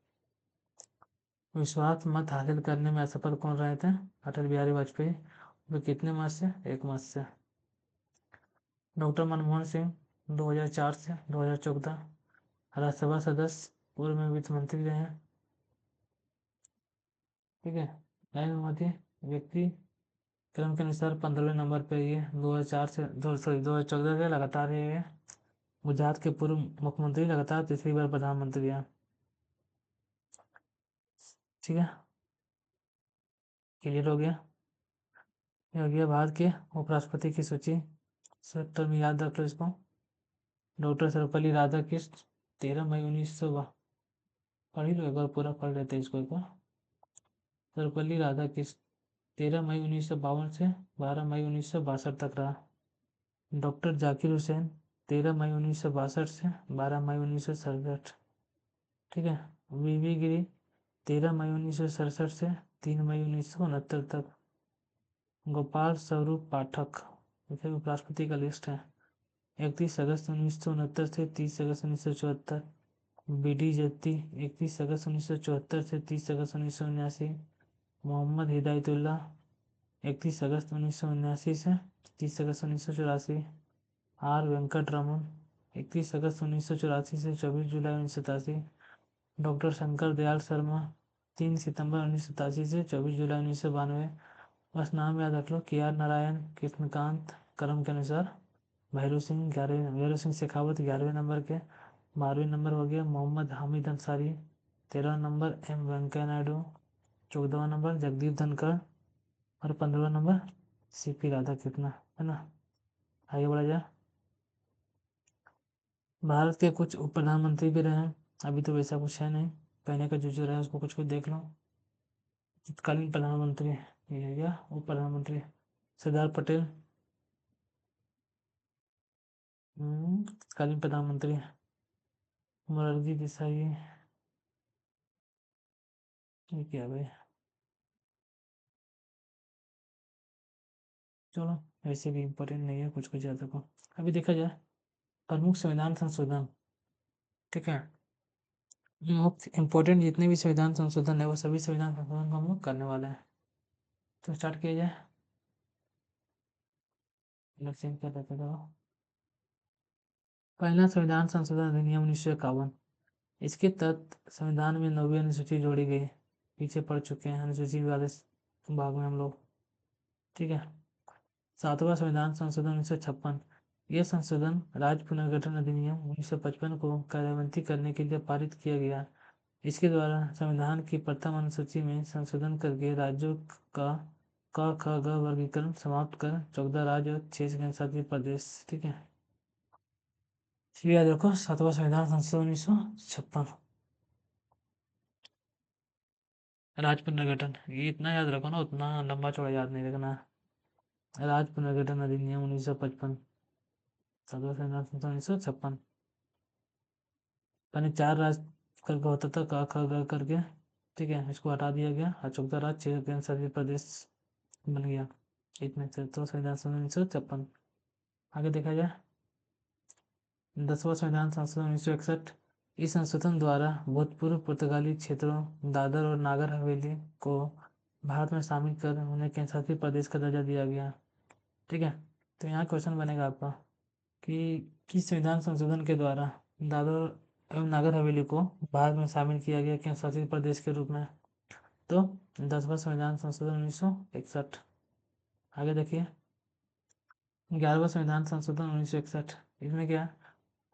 [SPEAKER 1] विश्वास मत हासिल करने में असफल कौन रहे थे? अटल बिहारी वाजपेयी। वो कितने मत से? 1 मत से। डॉक्टर मनमोहन सिंह 2004 से 2014 राज्यसभा सदस्य, पूर्व में वित्त मंत्री रहे। ठीक है, नरेंद्र मोदी व्यक्ति क्रम के अनुसार 15वें नंबर पे ये 2004 से 2014 से लगातार ये गुजरात के पूर्व मुख्यमंत्री लगातार तीसरी बार प्रधानमंत्री हैं। ठीक है, क्लियर हो गया। ये हो गया भारत के उपराष्ट्रपति की सूची। शॉर्ट टर्म याद रख लो इसको। डॉक्टर सर्वपल्ली राधाकृष्ण 13 मई 1900 पढ़ ही लो एक बार, पूरा पढ़ लेते हैं इसको एक बार। सर्वपल्ली राधाकृष्ण 13 मई 1952 से 12 मई 1962 तक रहा। डॉक्टर जाकिर हुसैन 13 मई 1962 से 12 मई 1967। ठीक है। वीवी गिरी 13 मई 1967 से 3 मई 1969 तक। गोपाल स्वरूप पाठक, इसे उपराष्ट्रपति का लिस्ट है, 31 अगस्त 1969 से 30 अगस्त 1974। बी डी जत्ती 31 अगस्त 1974 से 30 अगस्त 1979। मोहम्मद हिदायतुल्ला 31 अगस्त 1979 से 30 अगस्त 1984। आर वेंकट रमन 31 अगस्त 1984 से 24 जुलाई 1987। डॉक्टर शंकर दयाल शर्मा 3 सितंबर 1987 से 24 जुलाई 1992। बस नाम याद रख लो। के आर नारायण, कृष्णकांत, क्रम के अनुसार। भैरू सिंह शेखावत 11वें नंबर के। 12वें नंबर हो गया मोहम्मद हामिद अंसारी। 13वां नंबर एम वेंकैया नायडू। 14वां नंबर जगदीप धनखड़। और 15वां नंबर सी पी राधाकृष्णन, है ना। आगे बढ़ा जाए। भारत के कुछ उप प्रधानमंत्री भी रहे हैं, अभी तो वैसा कुछ है नहीं, पहले का जो रहा है उसको कुछ देख लो। तत्कालीन प्रधानमंत्री ये है क्या, उप प्रधानमंत्री सरदार पटेल। तत्कालीन प्रधानमंत्री मोरारजी देसाई। ये क्या भाई, चलो वैसे भी इम्पोर्टेंट नहीं है कुछ ज़्यादा को। अभी देखा जाए प्रमुख संविधान संशोधन। ठीक है, मुख्य इम्पोर्टेंट जितने भी संविधान संशोधन है वो सभी संविधान संशोधन को हम लोग करने वाले हैं। तो स्टार्ट किया जाए। चेंज कर देते थे। पहला संविधान संशोधन अधिनियम 1951। इसके तहत संविधान में 9वीं अनुसूची जोड़ी गई। पीछे पढ़ चुके हैं अनुसूची वाले भाग में हम लोग। ठीक है। 7वां संविधान संशोधन 1956। यह संशोधन राज्य पुनर्गठन अधिनियम 1955 को कार्यान्वित करने के लिए पारित किया गया। इसके द्वारा संविधान की प्रथम अनुसूची में संशोधन करके राज्यों का क ख ग वर्गीकरण समाप्त कर 14 राज्य और 6 केंद्रशासित प्रदेश। ठीक है, याद रखो 7वां संविधान संशोधन 1956। राज्य पुनर्गठन ये इतना याद रखो ना, उतना लंबा चौड़ा याद नहीं रखना। राज्य पुनर्गठन अधिनियम 1955, 7वां संविधान संशोधन 1956। पहले 4 राज्य करके होता था, क ख ग करके। ठीक है, इसको हटा दिया गया और 14 राज्य 6 केंद्रशासित प्रदेश बन गया। इतने से तो संविधान संशोधन 1956। आगे देखा जाए 10वां संविधान संशोधन 1961। इस संशोधन द्वारा भूतपूर्व पुर्तगाली क्षेत्रों दादर और नागर हवेली को भारत में शामिल कर उन्हें केंद्रशासित प्रदेश का दर्जा दिया गया। ठीक है, तो यहाँ क्वेश्चन बनेगा आपका कि किस संविधान संशोधन के द्वारा दादर एवं नागर हवेली को भारत में शामिल किया गया केंद्रशासित प्रदेश के रूप में। तो 10वां संविधान संशोधन 1961। आगे देखिए 11वां संविधान संशोधन 1961। इसमें क्या,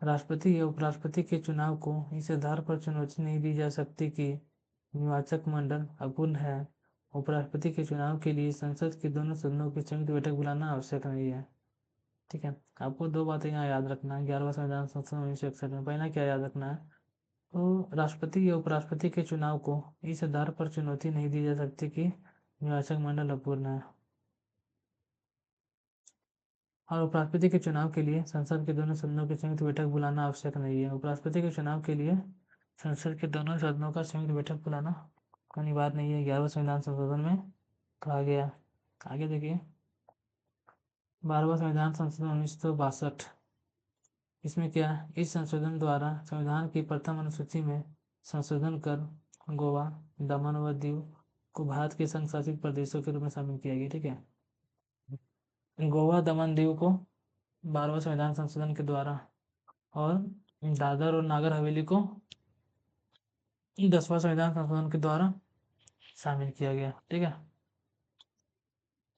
[SPEAKER 1] राष्ट्रपति या उपराष्ट्रपति के चुनाव को इस आधार पर चुनौती नहीं दी जा सकती कि निर्वाचक मंडल अपूर्ण है। उपराष्ट्रपति के चुनाव के लिए संसद के दोनों सदनों की संयुक्त बैठक बुलाना आवश्यक नहीं है। ठीक है, आपको 2 बातें यहाँ याद रखना है 11वां संविधान संशोधन 1961 में। पहला क्या याद रखना है, तो राष्ट्रपति या उपराष्ट्रपति के चुनाव को इस आधार पर चुनौती नहीं दी जा सकती कि निर्वाचक मंडल अपूर्ण है। और उपराष्ट्रपति के चुनाव के लिए संसद के दोनों सदनों की संयुक्त बैठक बुलाना आवश्यक नहीं है। उपराष्ट्रपति के चुनाव के लिए संसद के दोनों सदनों का संयुक्त बैठक बुलाना अनिवार्य नहीं है, 11वें संविधान संशोधन में कहा गया। आगे देखिए 12वां संविधान संशोधन 1962। इसमें क्या, इस संशोधन द्वारा संविधान की प्रथम अनुसूची में संशोधन कर गोवा, दमन व दीव को भारत के संघ शासित प्रदेशों के रूप में शामिल किया गया। ठीक है, गोवा, दमन, दीव को 12वां संविधान संशोधन के द्वारा और दादर और नागर हवेली को 10वां संविधान संशोधन के द्वारा शामिल किया गया। ठीक है,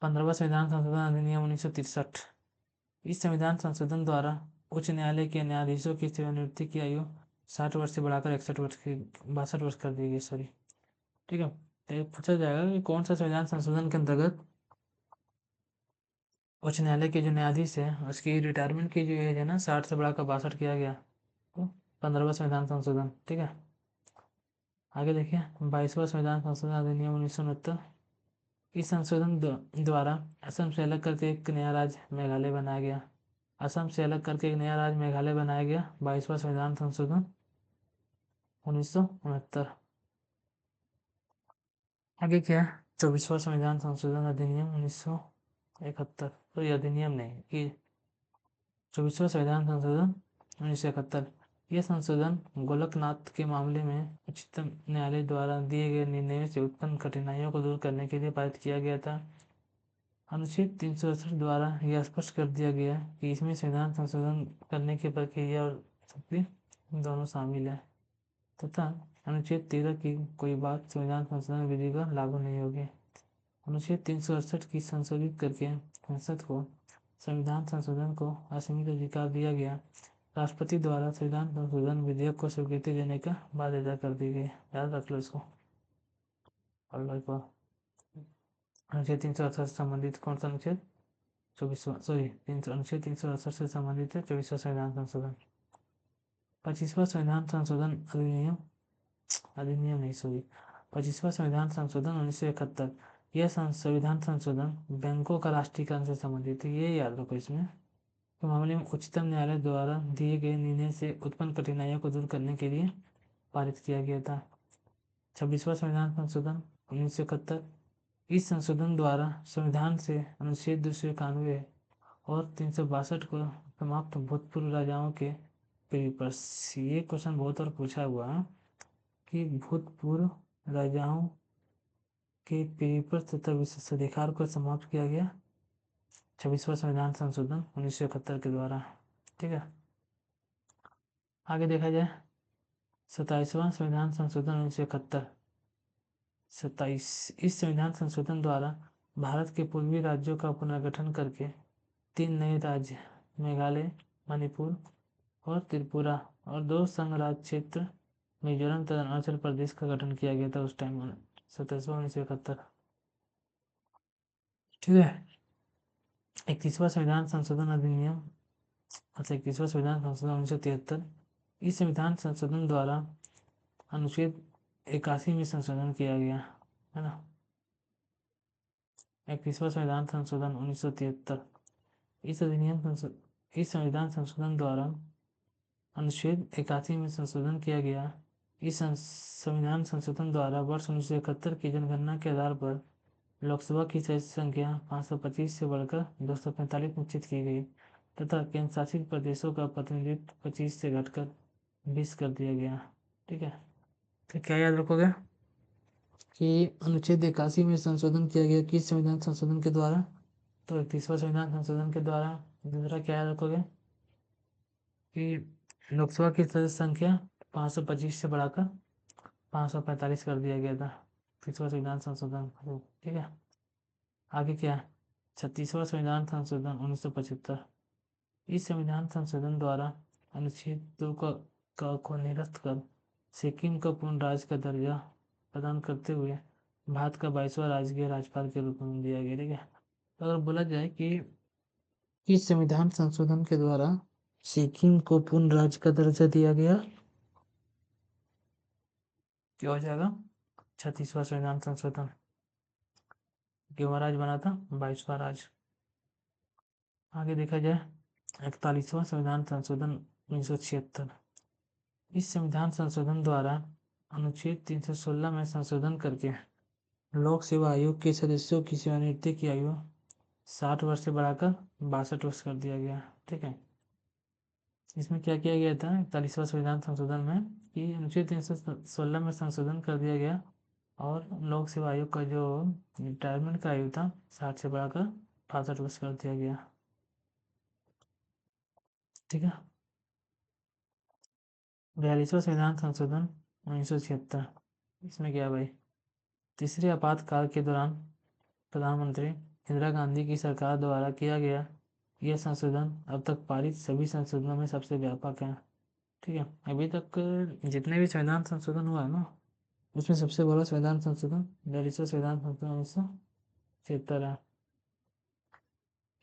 [SPEAKER 1] 15वां संविधान संशोधन अधिनियम 1963। इस संविधान संशोधन द्वारा उच्च न्यायालय के न्यायाधीशों की सेवानिवृत्ति की आयु 60 वर्ष से बढ़ाकर 62 वर्ष कर दी गई। सॉरी, ठीक है। तो पूछा जाएगा कि कौन सा संविधान संशोधन के अंतर्गत उच्च न्यायालय के जो न्यायाधीश है उसकी रिटायरमेंट की जो एज है ना 60 से बढ़ाकर 62 किया गया। तो 15वां संविधान संशोधन, ठीक है। आगे देखिए 22वां संविधान संशोधन अधिनियम 1969। इस संशोधन द्वारा असम से अलग करके एक नया राज्य मेघालय बनाया गया। असम से अलग करके एक नया राज्य मेघालय बनाया गया। 22वां संविधान संशोधन 1969। आगे क्या है 24वां संविधान संशोधन अधिनियम 1971। तो ये अधिनियम नहीं, ये 24वां संविधान संशोधन 1971। यह संशोधन गोलकनाथ के मामले में उच्चतम न्यायालय द्वारा दिए गए निर्णयों से उत्पन्न कठिनाइयों को दूर करने के लिए पारित किया गया था। अनुच्छेद 368 द्वारा यह स्पष्ट कर दिया गया कि इसमें संविधान संशोधन करने की प्रक्रिया और शक्ति दोनों शामिल है तथा अनुच्छेद 13 की कोई बात संविधान संशोधन विधि पर लागू नहीं होगी। अनुच्छेद 368 की संशोधित करके संसद को संविधान संशोधन को असीमित अधिकार दिया गया। राष्ट्रपति द्वारा संविधान संशोधन विधेयक को स्वीकृति देने का बाध्यता कर दी गई। याद रख लो इसको। अनुच्छेद 368 से संबंधित कौन सा अनुच्छेद? 24वां, सॉरी, अनुच्छेद 368 से संबंधित है 24वां संविधान संशोधन। 25वां संविधान संशोधन अधिनियम नहीं, सॉरी, 25वां संविधान संशोधन 1971। यह संविधान संशोधन बैंकों का राष्ट्रीयकरण से संबंधित है। ये याद रखो। इसमें के मामले में उच्चतम न्यायालय द्वारा दिए गए निर्णय से उत्पन्न कठिनाइयों को दूर करने के लिए पारित किया गया था। 26वां संविधान संशोधन 1971। इस संशोधन द्वारा संविधान से अनुच्छेद 291 और 362 को समाप्त भूतपूर्व राजाओं के पेपर्स। ये क्वेश्चन बहुत बार पूछा हुआ है कि भूतपूर्व राजाओं के पेपर्स तथा विशेषाधिकार को समाप्त किया गया 26वां संविधान संशोधन 1971 के द्वारा, ठीक है। आगे देखा जाए 27वां संविधान संशोधन 1971। 27 इस संविधान संशोधन द्वारा भारत के पूर्वी राज्यों का पुनर्गठन करके 3 नए राज्य मेघालय, मणिपुर और त्रिपुरा और 2 संघ राज्य क्षेत्र मिजोरम तथा अरुणाचल प्रदेश का गठन किया गया था उस टाइम। 27वां 1971, ठीक है। 31वां संविधान संशोधन अधिनियम, अच्छा 31वां संविधान संशोधन 1973। इस संविधान संशोधन द्वारा अनुच्छेद 81 में संशोधन किया गया है ना। 31वां संविधान संशोधन 1973। इस संविधान संशोधन द्वारा अनुच्छेद 81 में संशोधन किया गया। इस संविधान संशोधन द्वारा वर्ष 1971 की जनगणना के आधार पर लोकसभा की सदस्य संख्या 525 से बढ़कर 245 निश्चित की गई तथा केंद्र शासित प्रदेशों का प्रतिनिधित्व 25 से घटकर 20 कर दिया गया, ठीक है। तो क्या याद रखोगे कि अनुच्छेद 81 में संशोधन किया गया किस संविधान संशोधन के द्वारा? तो 31वां संविधान संशोधन के द्वारा। दूसरा क्या याद रखोगे कि लोकसभा की सदस्य संख्या 525 से बढ़ाकर 545 कर दिया गया था 31वां संविधान संशोधन, ठीक है। आगे क्या है 36वां संविधान संशोधन 1975। इस संविधान संशोधन द्वारा अनुच्छेद 2 को निरस्त कर सिक्किम को पूर्ण राज्य का दर्जा प्रदान करते हुए भारत का 22वां राजकीय राज्यपाल के रूप में दिया गया, ठीक है। तो अगर बोला जाए कि इस संविधान संशोधन के द्वारा सिक्किम को पूर्ण राज्य का दर्जा दिया गया, क्या हो जाएगा 36वां संविधान संशोधन। क्यों राज्य बना था 22वां राज्य। आगे देखा जाए 41वां संविधान संशोधन 1976। इस संविधान संशोधन द्वारा अनुच्छेद 316 में संशोधन करके लोक सेवा आयोग के सदस्यों की सेवानिवृत्ति की आयु 60 वर्ष से बढ़ाकर 62 वर्ष कर दिया गया, ठीक है। इसमें क्या किया गया था 41वां संविधान संशोधन में कि अनुच्छेद 316 में संशोधन कर दिया गया और लोक सेवा आयोग का जो रिटायरमेंट का आयु था 60 से बढ़ाकर 62 वर्ष कर दिया गया, ठीक है। 42वां संविधान संशोधन 1976। इसमें क्या भाई तीसरे आपातकाल के दौरान प्रधानमंत्री इंदिरा गांधी की सरकार द्वारा किया गया यह संशोधन अब तक पारित सभी संशोधनों में सबसे व्यापक है। ठीक है, अभी तक जितने भी संविधान संशोधन हुआ है ना, उसमें सबसे बड़ा संविधान संशोधन 42वां संविधान संशोधन 1976 है।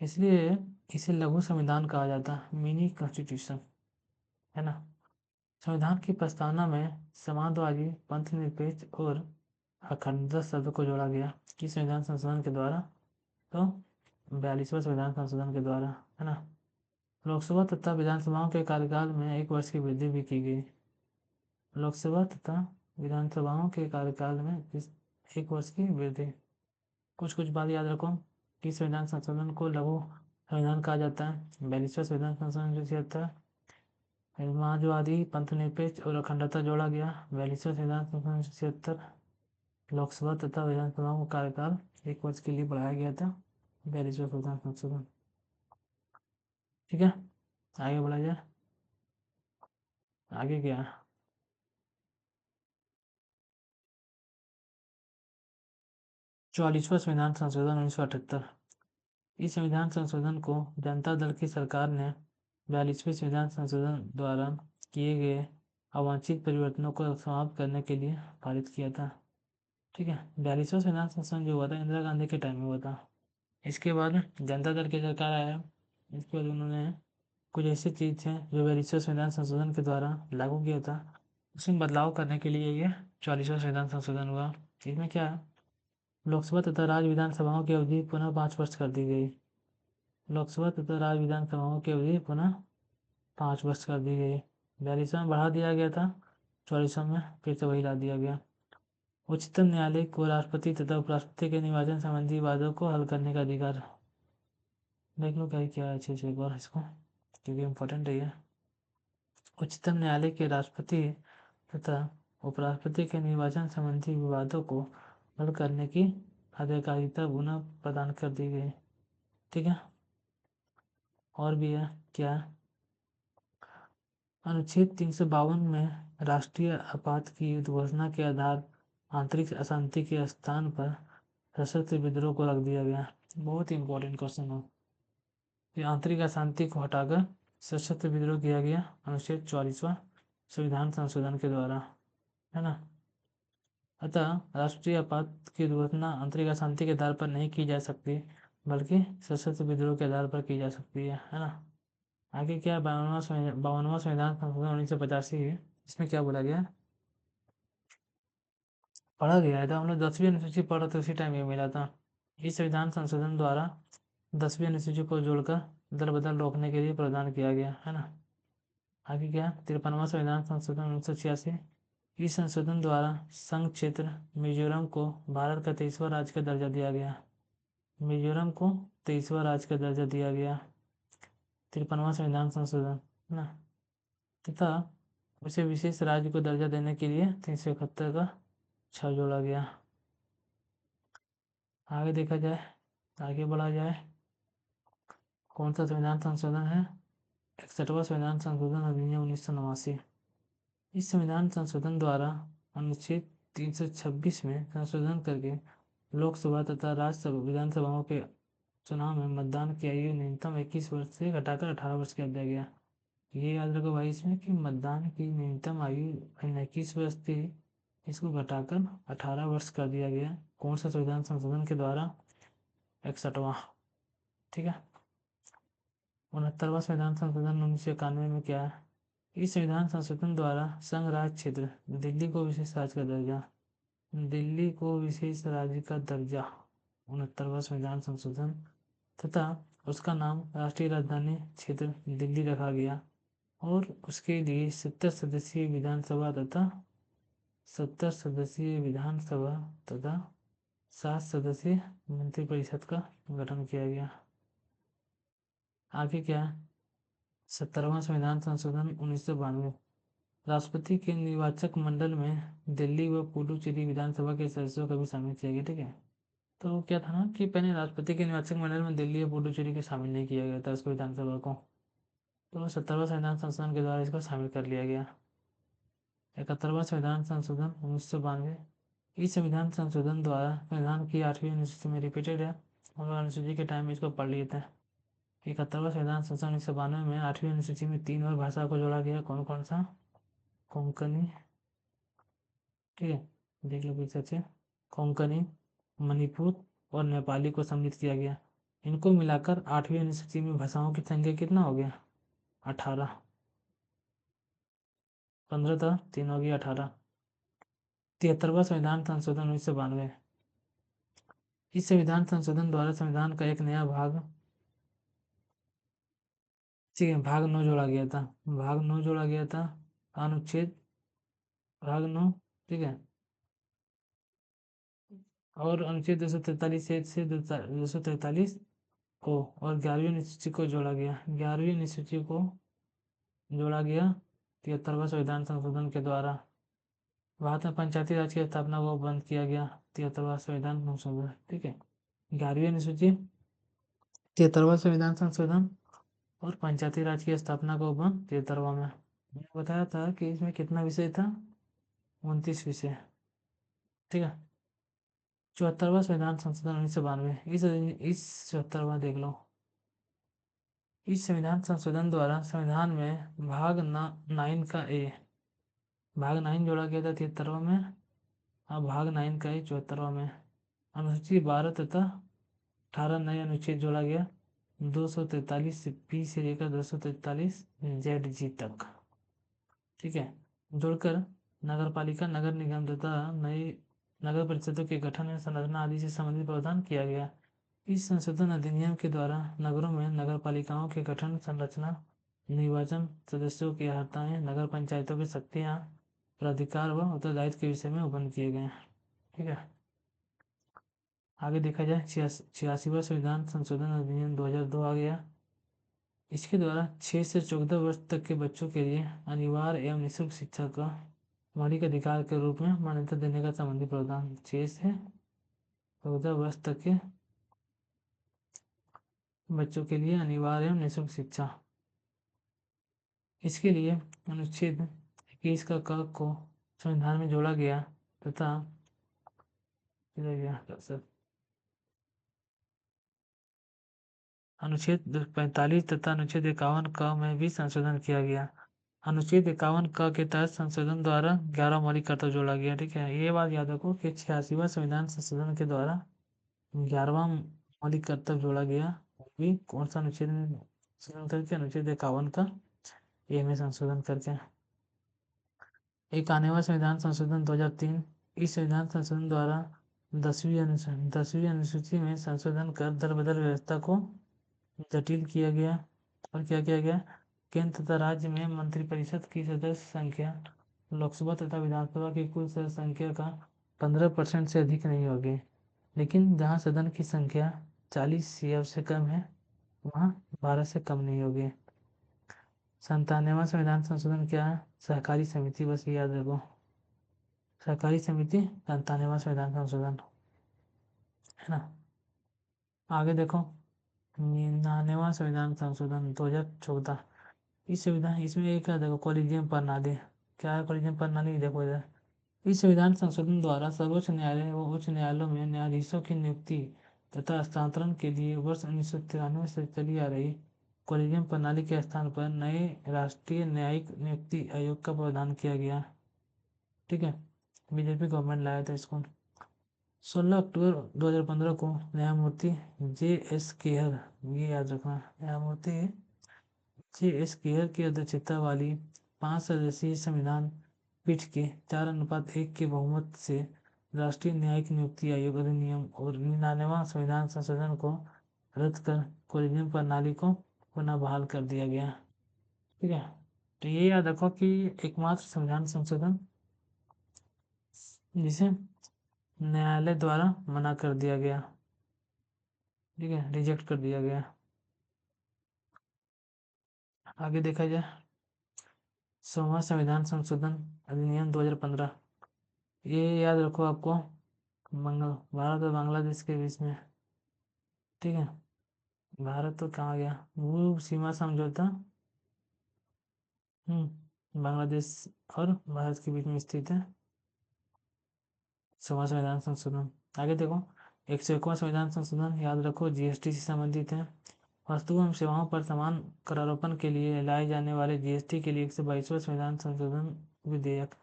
[SPEAKER 1] इसलिए इसे लघु संविधान कहा जाता है, मिनी कॉन्स्टिट्यूशन, है ना। संविधान की प्रस्तावना में समाजवादी, पंथनिरपेक्ष और अखंडता शब्द को जोड़ा गया कि संविधान संशोधन के द्वारा, तो 42वां संविधान संशोधन के द्वारा, है ना। लोकसभा तथा विधानसभाओं के कार्यकाल में 1 वर्ष की वृद्धि भी की गई। लोकसभा तथा विधानसभाओं के कार्यकाल में 1 वर्ष की वृद्धि। कुछ बात याद रखो कि संविधान संशोधन को लघु संविधान कहा जाता है। 42वां संविधान संशोधन 1976, समाजवादी, पंथनिरपेक्ष और अखंडता जोड़ा गया। 42वां संविधान संशोधन 1976, लोकसभा तथा विधानसभाओं का कार्यकाल 1 वर्ष के लिए बढ़ाया गया था। 42वां संविधान संशोधन। ठीक है, आगे बढ़ा जाए। आगे क्या है? 44वां संविधान संशोधन 1978। इस संविधान संशोधन को जनता दल की सरकार ने 42वें संविधान संशोधन द्वारा किए गए अवांछित परिवर्तनों को समाप्त करने के लिए पारित किया था। ठीक है, 42वां संविधान संशोधन जो हुआ था इंदिरा गांधी के टाइम में हुआ था। इसके बाद जनता दल की सरकार आया, इसके बाद उन्होंने कुछ ऐसी चीज़ थे जो 42वें संविधान संशोधन के द्वारा लागू किया था, उसमें बदलाव करने के लिए ये 44वां संविधान संशोधन हुआ। इसमें क्या है, लोकसभा तथा राज्य विधानसभाओं की अवधि पुनः 5 वर्ष कर दी गई। लोकसभा तथा राज्य विधानसभाओं की अवधि पुनः 5 वर्ष कर दी गई। 42वां में बढ़ा दिया गया था, 44वां में फिर से वही ला दिया गया। उच्चतम न्यायालय को राष्ट्रपति तथा उपराष्ट्रपति के निर्वाचन संबंधी विवादों को हल करने का अधिकार। देख लो क्या है अच्छे से एक बार इसको, क्योंकि इम्पोर्टेंट है ये। उच्चतम न्यायालय के राष्ट्रपति तथा उपराष्ट्रपति के निर्वाचन संबंधी विवादों को हल करने की अधिकारिता पुनः प्रदान कर दी गई। ठीक है, और भी है क्या, अनुच्छेद 352 में राष्ट्रीय आपात की घोषणा के आधार आंतरिक अशांति के स्थान पर सशस्त्र विद्रोह को रख दिया गया। बहुत ही इंपॉर्टेंट क्वेश्चन है कि आंतरिक अशांति को हटाकर सशस्त्र विद्रोह किया गया अनुच्छेद 44वां संविधान संशोधन के द्वारा, है ना। अतः राष्ट्रीय आपात की घोषणा आंतरिक अशांति के आधार पर नहीं की जा सकती, बल्कि सशस्त्र विद्रोह के आधार पर की जा सकती है ना। आगे क्या, 52वां संविधान संशोधन 1985 है। इसमें क्या बोला गया, पढ़ा गया है, तो हम लोग 10वीं अनुसूची पढ़ा तो उसी टाइम ये मिला था। इस संविधान संशोधन द्वारा 10वीं अनुसूची को जोड़कर दल बदल रोकने के लिए प्रावधान किया गया, है ना। आगे क्या, 53वां संविधान संशोधन 1986। इस संशोधन द्वारा संघ क्षेत्र मिजोरम को भारत का 23वां राज्य का दर्जा दिया गया। मिजोरम को 23वां राज्य का दर्जा दिया गया, 53वां संविधान संशोधन, है ना। तथा उसे विशेष राज्य को दर्जा देने के लिए 371 का 6 जोड़ा गया। आगे देखा जाए, आगे बढ़ा जाए, कौन सा संविधान संशोधन है, 61वां संविधान संशोधन अधिनियम 1989। इस संविधान संशोधन द्वारा अनुच्छेद 326 में संशोधन करके लोकसभा तथा राज्यसभा विधानसभाओं के चुनाव में मतदान की आयु न्यूनतम 21 वर्ष से घटाकर 18 वर्ष कर दिया गया। ये याद रखो भाई इसमें कि मतदान की न्यूनतम आयु 21 वर्ष थी, इसको घटाकर 18 वर्ष कर दिया गया। कौन सा संविधान संशोधन के द्वारा, 61वां। ठीक है, 69वां संविधान संशोधन 1991 में क्या है, इस संविधान संशोधन द्वारा संघ राज्य क्षेत्र दिल्ली को विशेष राज्य का दर्जा, दिल्ली को विशेष राज्य का दर्जा 69वां संविधान संशोधन, तथा उसका नाम राष्ट्रीय राजधानी क्षेत्र दिल्ली रखा गया और उसके लिए 70 सदस्यीय विधानसभा तथा 7 सदस्यीय मंत्रिपरिषद का गठन किया गया। आगे क्या, 70वां संविधान संशोधन 1992। राष्ट्रपति के निर्वाचक मंडल में दिल्ली व पुडुचेरी विधानसभा के सदस्यों का भी शामिल किया गया। ठीक है, तो क्या था ना कि पहले राष्ट्रपति के निर्वाचक मंडल में दिल्ली और पुडुचेरी को शामिल नहीं किया गया था उसको विधानसभा को, तो 70वां संविधान संशोधन के द्वारा इसको शामिल कर लिया गया। 71वां संविधान संशोधन 1992। इस संविधान संशोधन द्वारा संविधान की 8वीं अनुसूची में रिपीटेड है हम लोग अनुसूची के टाइम में इसको पढ़ लिए थे। 71वां संविधान संशोधन 1992 में 8वीं अनुसूची में 3 और भाषा को जोड़ा गया। कौन कौन सा? कोंकणी, ठीक है, देख लो पीछे से। कोंकणी, मणिपुर और नेपाली को सम्मिलित किया गया। इनको मिलाकर 8वीं अनुसूची में भाषाओं की संख्या कितना हो गया? 18। 15 था, 3 हो गया 18। 73वां संविधान संशोधन 1992। इस संविधान संशोधन द्वारा संविधान का एक नया भाग, ठीक है, भाग 9 जोड़ा गया था। भाग 9 जोड़ा गया था। अनुच्छेद भाग 9, ठीक है, और अनुच्छेद 243 से 243 को और 11वीं अनुसूची को जोड़ा गया। 11वीं अनुसूची को जोड़ा गया 73वां संविधान संशोधन के द्वारा। भारत में पंचायती राज की स्थापना को बंद किया गया। 73वां संविधान संशोधन, ठीक है। 11वीं अनुसूची, 73वां संविधान संशोधन और पंचायती राज की स्थापना को बंद 73वां में। मैंने बताया था कि इसमें कितना विषय था? 29 विषय, ठीक है। 74वां संविधान संशोधन 1992। इस 74वां देख लो। इस संविधान संशोधन द्वारा संविधान में भाग 9 का ए, भाग 9 जोड़ा गया था 73वां में। अब भाग 9 का ए 74वां में। अनुसूची 12 तथा 18 नए अनुच्छेद जोड़ा गया। 243 बी से लेकर 243 जेड जी तक, ठीक है। जोड़कर नगर पालिका, नगर निगम तथा नए नगर परिषदों के गठन एवं संरचना आदि से संबंधित प्रावधान किया गया। इस संशोधन अधिनियम के द्वारा नगरों में नगर पालिकाओं के गठन, संरचना, निर्वाचन, सदस्यों की अर्हताएं, नगर पंचायतों की शक्तियां और अधिकार व उत्तरदायित्व के विषय में उपबंध किए गए, ठीक है। आगे देखा जाए 86वां संविधान संशोधन अधिनियम 2002 आ गया। इसके द्वारा 6 से 14 वर्ष तक के बच्चों के लिए अनिवार्य एवं निःशुल्क शिक्षा का मौलिक अधिकार के रूप में मान्यता देने का संबंधी प्रावधान। 6 से 14 वर्ष तक के बच्चों के लिए अनिवार्य एवं निःशुल्क शिक्षा। इसके लिए अनुच्छेद 21 का क को संविधान में जोड़ा गया तथा अनुच्छेद 45 तथा अनुच्छेद 51 क में भी संशोधन किया गया। अनुच्छेद 51 क के तहत संशोधन द्वारा 11 मौलिक कर्तव्य जोड़ा गया, ठीक है। ये बात याद रखो कि 86वां संविधान संशोधन के द्वारा 11वां मौलिक कर्तव्य जोड़ा गया। भी कौन सा अनुच्छेद में संशोधन करके? अनुच्छेद 51 का ए में संशोधन करके। 91वां संविधान संशोधन 2003। इस संविधान संशोधन द्वारा 10वीं अनुसूची में संशोधन कर दल बदल व्यवस्था को जटिल किया गया। और क्या किया गया? केंद्र तथा राज्य में मंत्रिपरिषद की सदस्य संख्या लोकसभा तथा विधानसभा की कुल सदस्य संख्या का 15% से अधिक नहीं होगी। लेकिन जहां सदन की संख्या 40 या उससे कम है, वहां 12 से कम नहीं होगी। 97वां संविधान संशोधन क्या है? सहकारी समिति, बस याद रखो। सहकारी समिति 97वां संविधान संशोधन, है ना। आगे देखो 99वां संविधान संशोधन 2014। इसमें एक देखो कॉलेजियम प्रणाली। क्या है कॉलेजियम प्रणाली? देखो इधर। इस संविधान संशोधन द्वारा सर्वोच्च न्यायालय व उच्च न्यायालयों में न्यायाधीशों की नियुक्ति तथा हस्तांतरण के लिए वर्ष 1993 से चली आ रही कॉलेजियम प्रणाली के स्थान पर नए राष्ट्रीय न्यायिक नियुक्ति आयोग का प्रावधान किया गया, ठीक है। बीजेपी गवर्नमेंट लाया था इसको। 16 अक्टूबर 2015 को न्यायमूर्ति J.S. खेहर, ये याद रखना, न्यायमूर्ति J.S. खेहर की अध्यक्षता वाली 5 सदस्यीय संविधान पीठ के 4:1 के बहुमत से राष्ट्रीय न्यायिक नियुक्ति आयोग अधिनियम और 99वां संविधान संशोधन को रद्द कर कॉलेजियम प्रणाली को पुनः बहाल कर दिया गया, ठीक है। तो ये याद रखो कि एकमात्र संविधान संशोधन जिसे न्यायालय द्वारा मना कर दिया गया, ठीक है, रिजेक्ट कर दिया गया। आगे देखा जाए 100वां संविधान संशोधन अधिनियम 2015। ये याद रखो आपको, भारत और बांग्लादेश के बीच में, ठीक है। भारत तो कहाँ गया? भू सीमा समझौता बांग्लादेश और भारत के बीच में स्थित है 100वां संविधान संशोधन। आगे देखो 101वां संविधान संशोधन याद रखो जीएसटी से संबंधित है। वस्तुओं एवं सेवाओं पर समान करारोपण के लिए लाए जाने वाले जीएसटी के लिए 122वां संविधान संशोधन विधेयक।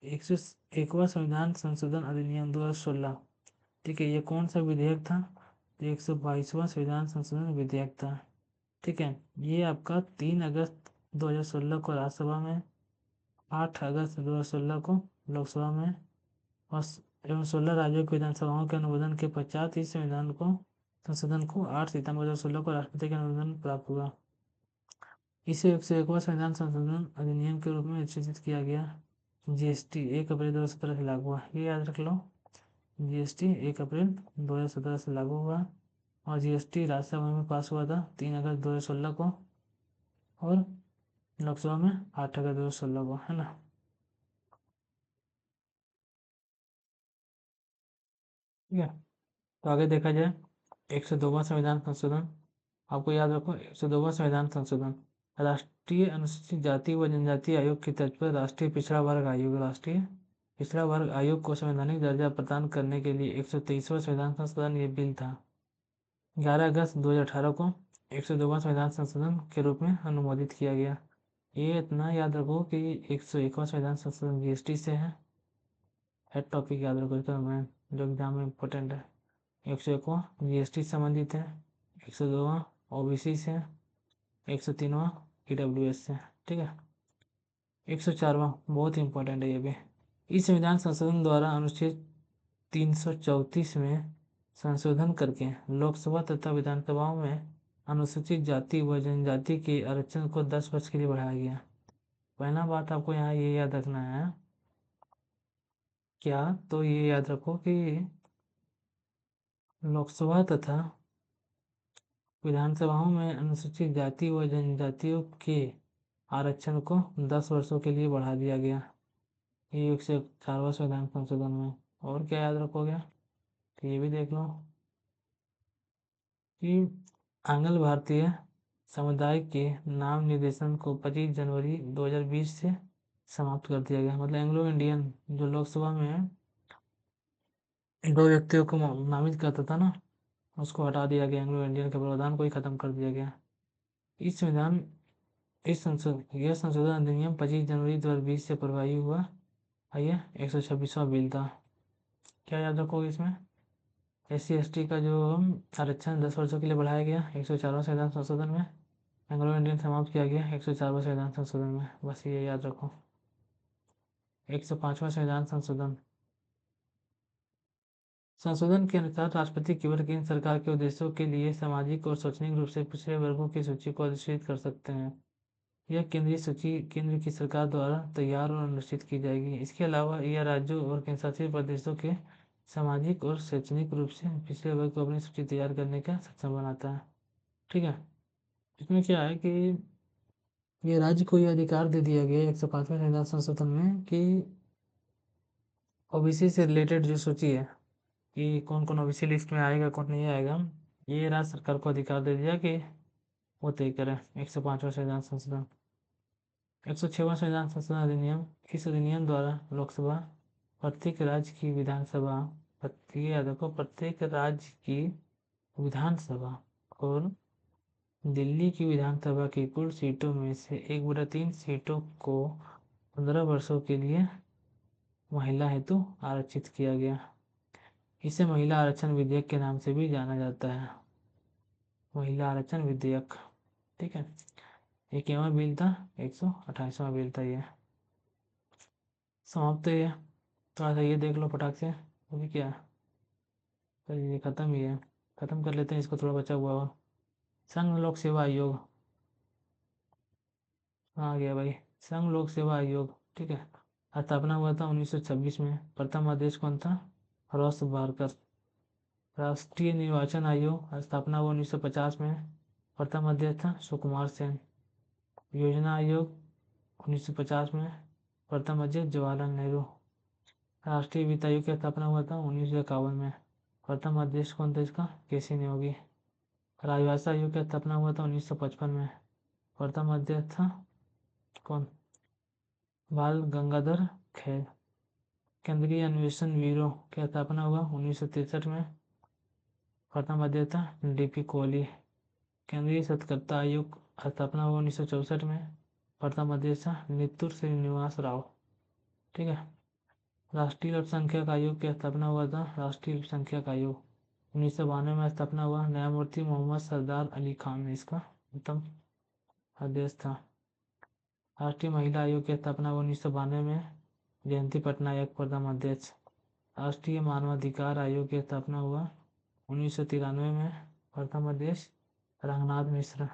[SPEAKER 1] 101वां संविधान संशोधन अधिनियम 2016। ठीक है, ये कौन सा विधेयक था? तो 122वां संविधान संशोधन विधेयक था। ठीक है, ये आपका 3 अगस्त 2016 को राज्यसभा में, 8 अगस्त 2016 को लोकसभा में और एवं 16 राज्यों की विधानसभाओं के अनुमोदन के पश्चात इस संशोधन को 8 सितंबर 2016 को राष्ट्रपति के अनुमोदन प्राप्त हुआ। इसे 101वां संविधान संशोधन अधिनियम के रूप में विशेषित किया गया। जीएसटी 1 अप्रैल 2017 से लागू हुआ, ये याद रख लो। जीएसटी 1 अप्रैल 2017 से लागू हुआ और जीएसटी राज्यसभा में पास हुआ था 3 अगस्त 2016 को और लोकसभा में 8 अगस्त 2016 को, है ना। ठीक है, तो आगे देखा जाए 102वां संविधान संशोधन। आपको याद रखो 102वां संविधान संशोधन राष्ट्रीय अनुसूचित जाति व जनजाति आयोग की तर्ज पर राष्ट्रीय पिछड़ा वर्ग आयोग को संवैधानिक दर्जा प्रदान करने के लिए 123वां संविधान संशोधन ये बिल था। 11 अगस्त 2018 को 102वां संविधान संशोधन के रूप में अनुमोदित किया गया। ये इतना याद रखो कि 101वां संविधान संशोधन जीएसटी से है। हेड टॉपिक याद रखो इसका, मैं जो एग्जाम में इम्पोर्टेंट है। 101वां जीएसटी से संबंधित है, 102वां ओबीसी से, 103वां ईडब्ल्यूएस से। ठीक है, 104वां बहुत इंपॉर्टेंट है ये भी। इस संविधान संशोधन द्वारा अनुच्छेद 334 में संशोधन करके लोकसभा तथा विधानसभाओं में अनुसूचित जाति व जनजाति के आरक्षण को 10 वर्ष के लिए बढ़ाया गया। पहला बात आपको यहाँ ये याद रखना है, क्या? तो ये याद रखो कि लोकसभा तथा विधानसभाओं में अनुसूचित जाति व जनजातियों के आरक्षण को 10 वर्षों के लिए बढ़ा दिया गया। ये 104वां संविधान संशोधन में। और क्या याद रखोगे, तो ये भी देख लो कि आंग्ल भारतीय समुदाय के नाम निर्देशन को 25 जनवरी 2020 से समाप्त कर दिया गया। मतलब एंग्लो इंडियन जो लोकसभा में 2 व्यक्तियों को नामित करता था ना, उसको हटा दिया गया। एंग्लो इंडियन के प्रावधान को ही खत्म कर दिया गया। यह संशोधन अधिनियम 25 जनवरी 2020 से प्रभावी हुआ। आइए 126वां बिल था। क्या याद रखोगे इसमें? SC/ST का जो आरक्षण 10 वर्षों के लिए बढ़ाया गया 104वां संविधान संशोधन में। एंग्लो इंडियन समाप्त किया गया 104वां संविधान संशोधन में। बस ये याद रखो। 105वां संविधान संशोधन के अनुसार राष्ट्रपति केवल केंद्र सरकार के उद्देश्यों के लिए सामाजिक और शैक्षणिक रूप से पिछड़े वर्गों की सूची को अधिसूचित कर सकते हैं। यह केंद्रीय सूची केंद्र की सरकार द्वारा तैयार और अनुष्ठित की जाएगी। इसके अलावा यह राज्यों और केंद्रशासित प्रदेशों के सामाजिक और शैक्षणिक रूप से पिछड़े वर्ग को अपनी सूची तैयार करने का सक्षम बनाता है। ठीक है, इसमें क्या है कि ये राज्य को यह अधिकार दे दिया गया 105वें संविधान संशोधन में कि ओबीसी से रिलेटेड जो सूची है कि कौन कौन ओबीसी लिस्ट में आएगा कौन नहीं आएगा, ये राज्य सरकार को अधिकार दे दिया कि वो तय करें। 105वां संविधान संशोधन 106वां संविधान संशोधन अधिनियम। इस अधिनियम द्वारा लोकसभा प्रत्येक राज्य की विधानसभा प्रत्येक राज्य की विधानसभा और दिल्ली की विधानसभा की कुल सीटों में से 1/3 सीटों को 15 वर्षों के लिए महिला हेतु आरक्षित किया गया। इसे महिला आरक्षण विधेयक के नाम से भी जाना जाता है, महिला आरक्षण विधेयक। ठीक है, ये क्या बिल था? 128वां बिल था ये। समाप्त है। थोड़ा सा ये देख लो फटाक से, अभी क्या है, तो ये खत्म ही है, खत्म कर लेते हैं इसको, थोड़ा बचा हुआ। संघ लोक सेवा आयोग आ गया भाई, संघ लोक सेवा आयोग। ठीक है, स्थापना हुआ था 1926 में। प्रथम अध्यक्ष कौन था? Ross Barker. राष्ट्रीय निर्वाचन आयोग स्थापना हुआ 1950 में। प्रथम अध्यक्ष था सुकुमार सेन। योजना आयोग 1950 में। प्रथम अध्यक्ष जवाहरलाल नेहरू। राष्ट्रीय वित्त आयोग की स्थापना हुआ था 1951 में। प्रथम अध्यक्ष कौन था इसका? केसी नियोगी। राजभाषा आयोग की स्थापना हुआ था 1955 में। प्रथम अध्यक्ष था कौन? बाल गंगाधर खेर। केंद्रीय अन्वेषण ब्यूरो की स्थापना हुआ 1963 में। प्रथम अध्यक्ष था DP कोहली। केंद्रीय सतर्कता आयोग स्थापना हुआ 1964 में। प्रथम अध्यक्ष था नित्तूर श्रीनिवास राव। ठीक है। राष्ट्रीय अल्पसंख्यक आयोग की स्थापना हुआ था राष्ट्रीय अल्पसंख्यक आयोग 1992 में स्थापना हुआ। न्यायमूर्ति मोहम्मद सरदार अली खान इसका प्रथम अध्यक्ष था। राष्ट्रीय महिला आयोग की स्थापना हुआ 1992 में। जयंती पटनायक प्रथम अध्यक्ष। राष्ट्रीय मानवाधिकार आयोग की स्थापना हुआ 1993 में। प्रथम अध्यक्ष रंगनाथ मिश्र।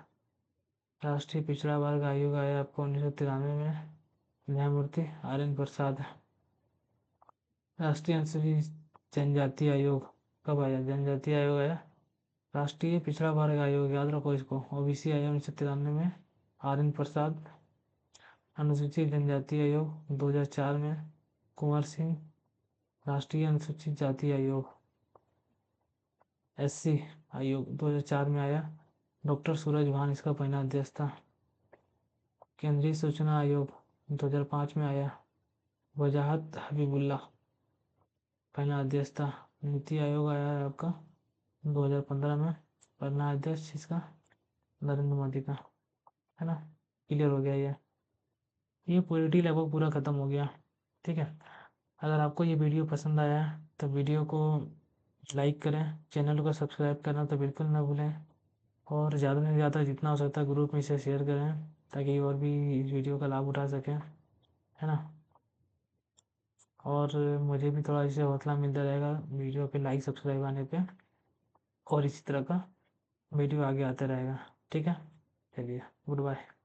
[SPEAKER 1] राष्ट्रीय पिछड़ा वर्ग आयोग आया आपको 1993 में। न्यायमूर्ति RN प्रसाद। राष्ट्रीय अनुसूचित जनजाति आयोग कब आया? जनजाति आयोग आया। राष्ट्रीय पिछड़ा वर्ग आयोग याद रखो इसको, OBC आया 1993 में। RN प्रसाद। अनुसूचित जनजाति आयोग 2004 में कुंवर सिंह। राष्ट्रीय अनुसूचित जाति आयोग SC आयोग 2004 में आया। डॉक्टर सूरज भान इसका पहला अध्यक्ष था। केंद्रीय सूचना आयोग 2005 में आया। वजाहत हबीबुल्ला पहला अध्यक्ष था। नीति आयोग आया है आपका 2015 में। पहला अध्यक्ष इसका नरेंद्र मोदी का, है ना। क्लियर हो गया ये पॉलिटी लगभग पूरा खत्म हो गया। ठीक है। अगर आपको ये वीडियो पसंद आया तो वीडियो को लाइक करें, चैनल को सब्सक्राइब करना तो बिल्कुल ना भूलें, और ज़्यादा से ज़्यादा जितना हो सकता है ग्रुप में इसे शेयर करें ताकि और भी इस वीडियो का लाभ उठा सकें, है ना। और मुझे भी थोड़ा इससे हौसला मिलता रहेगा वीडियो पे लाइक सब्सक्राइब आने पे, और इसी तरह का वीडियो आगे आता रहेगा। ठीक है, चलिए, गुड बाय।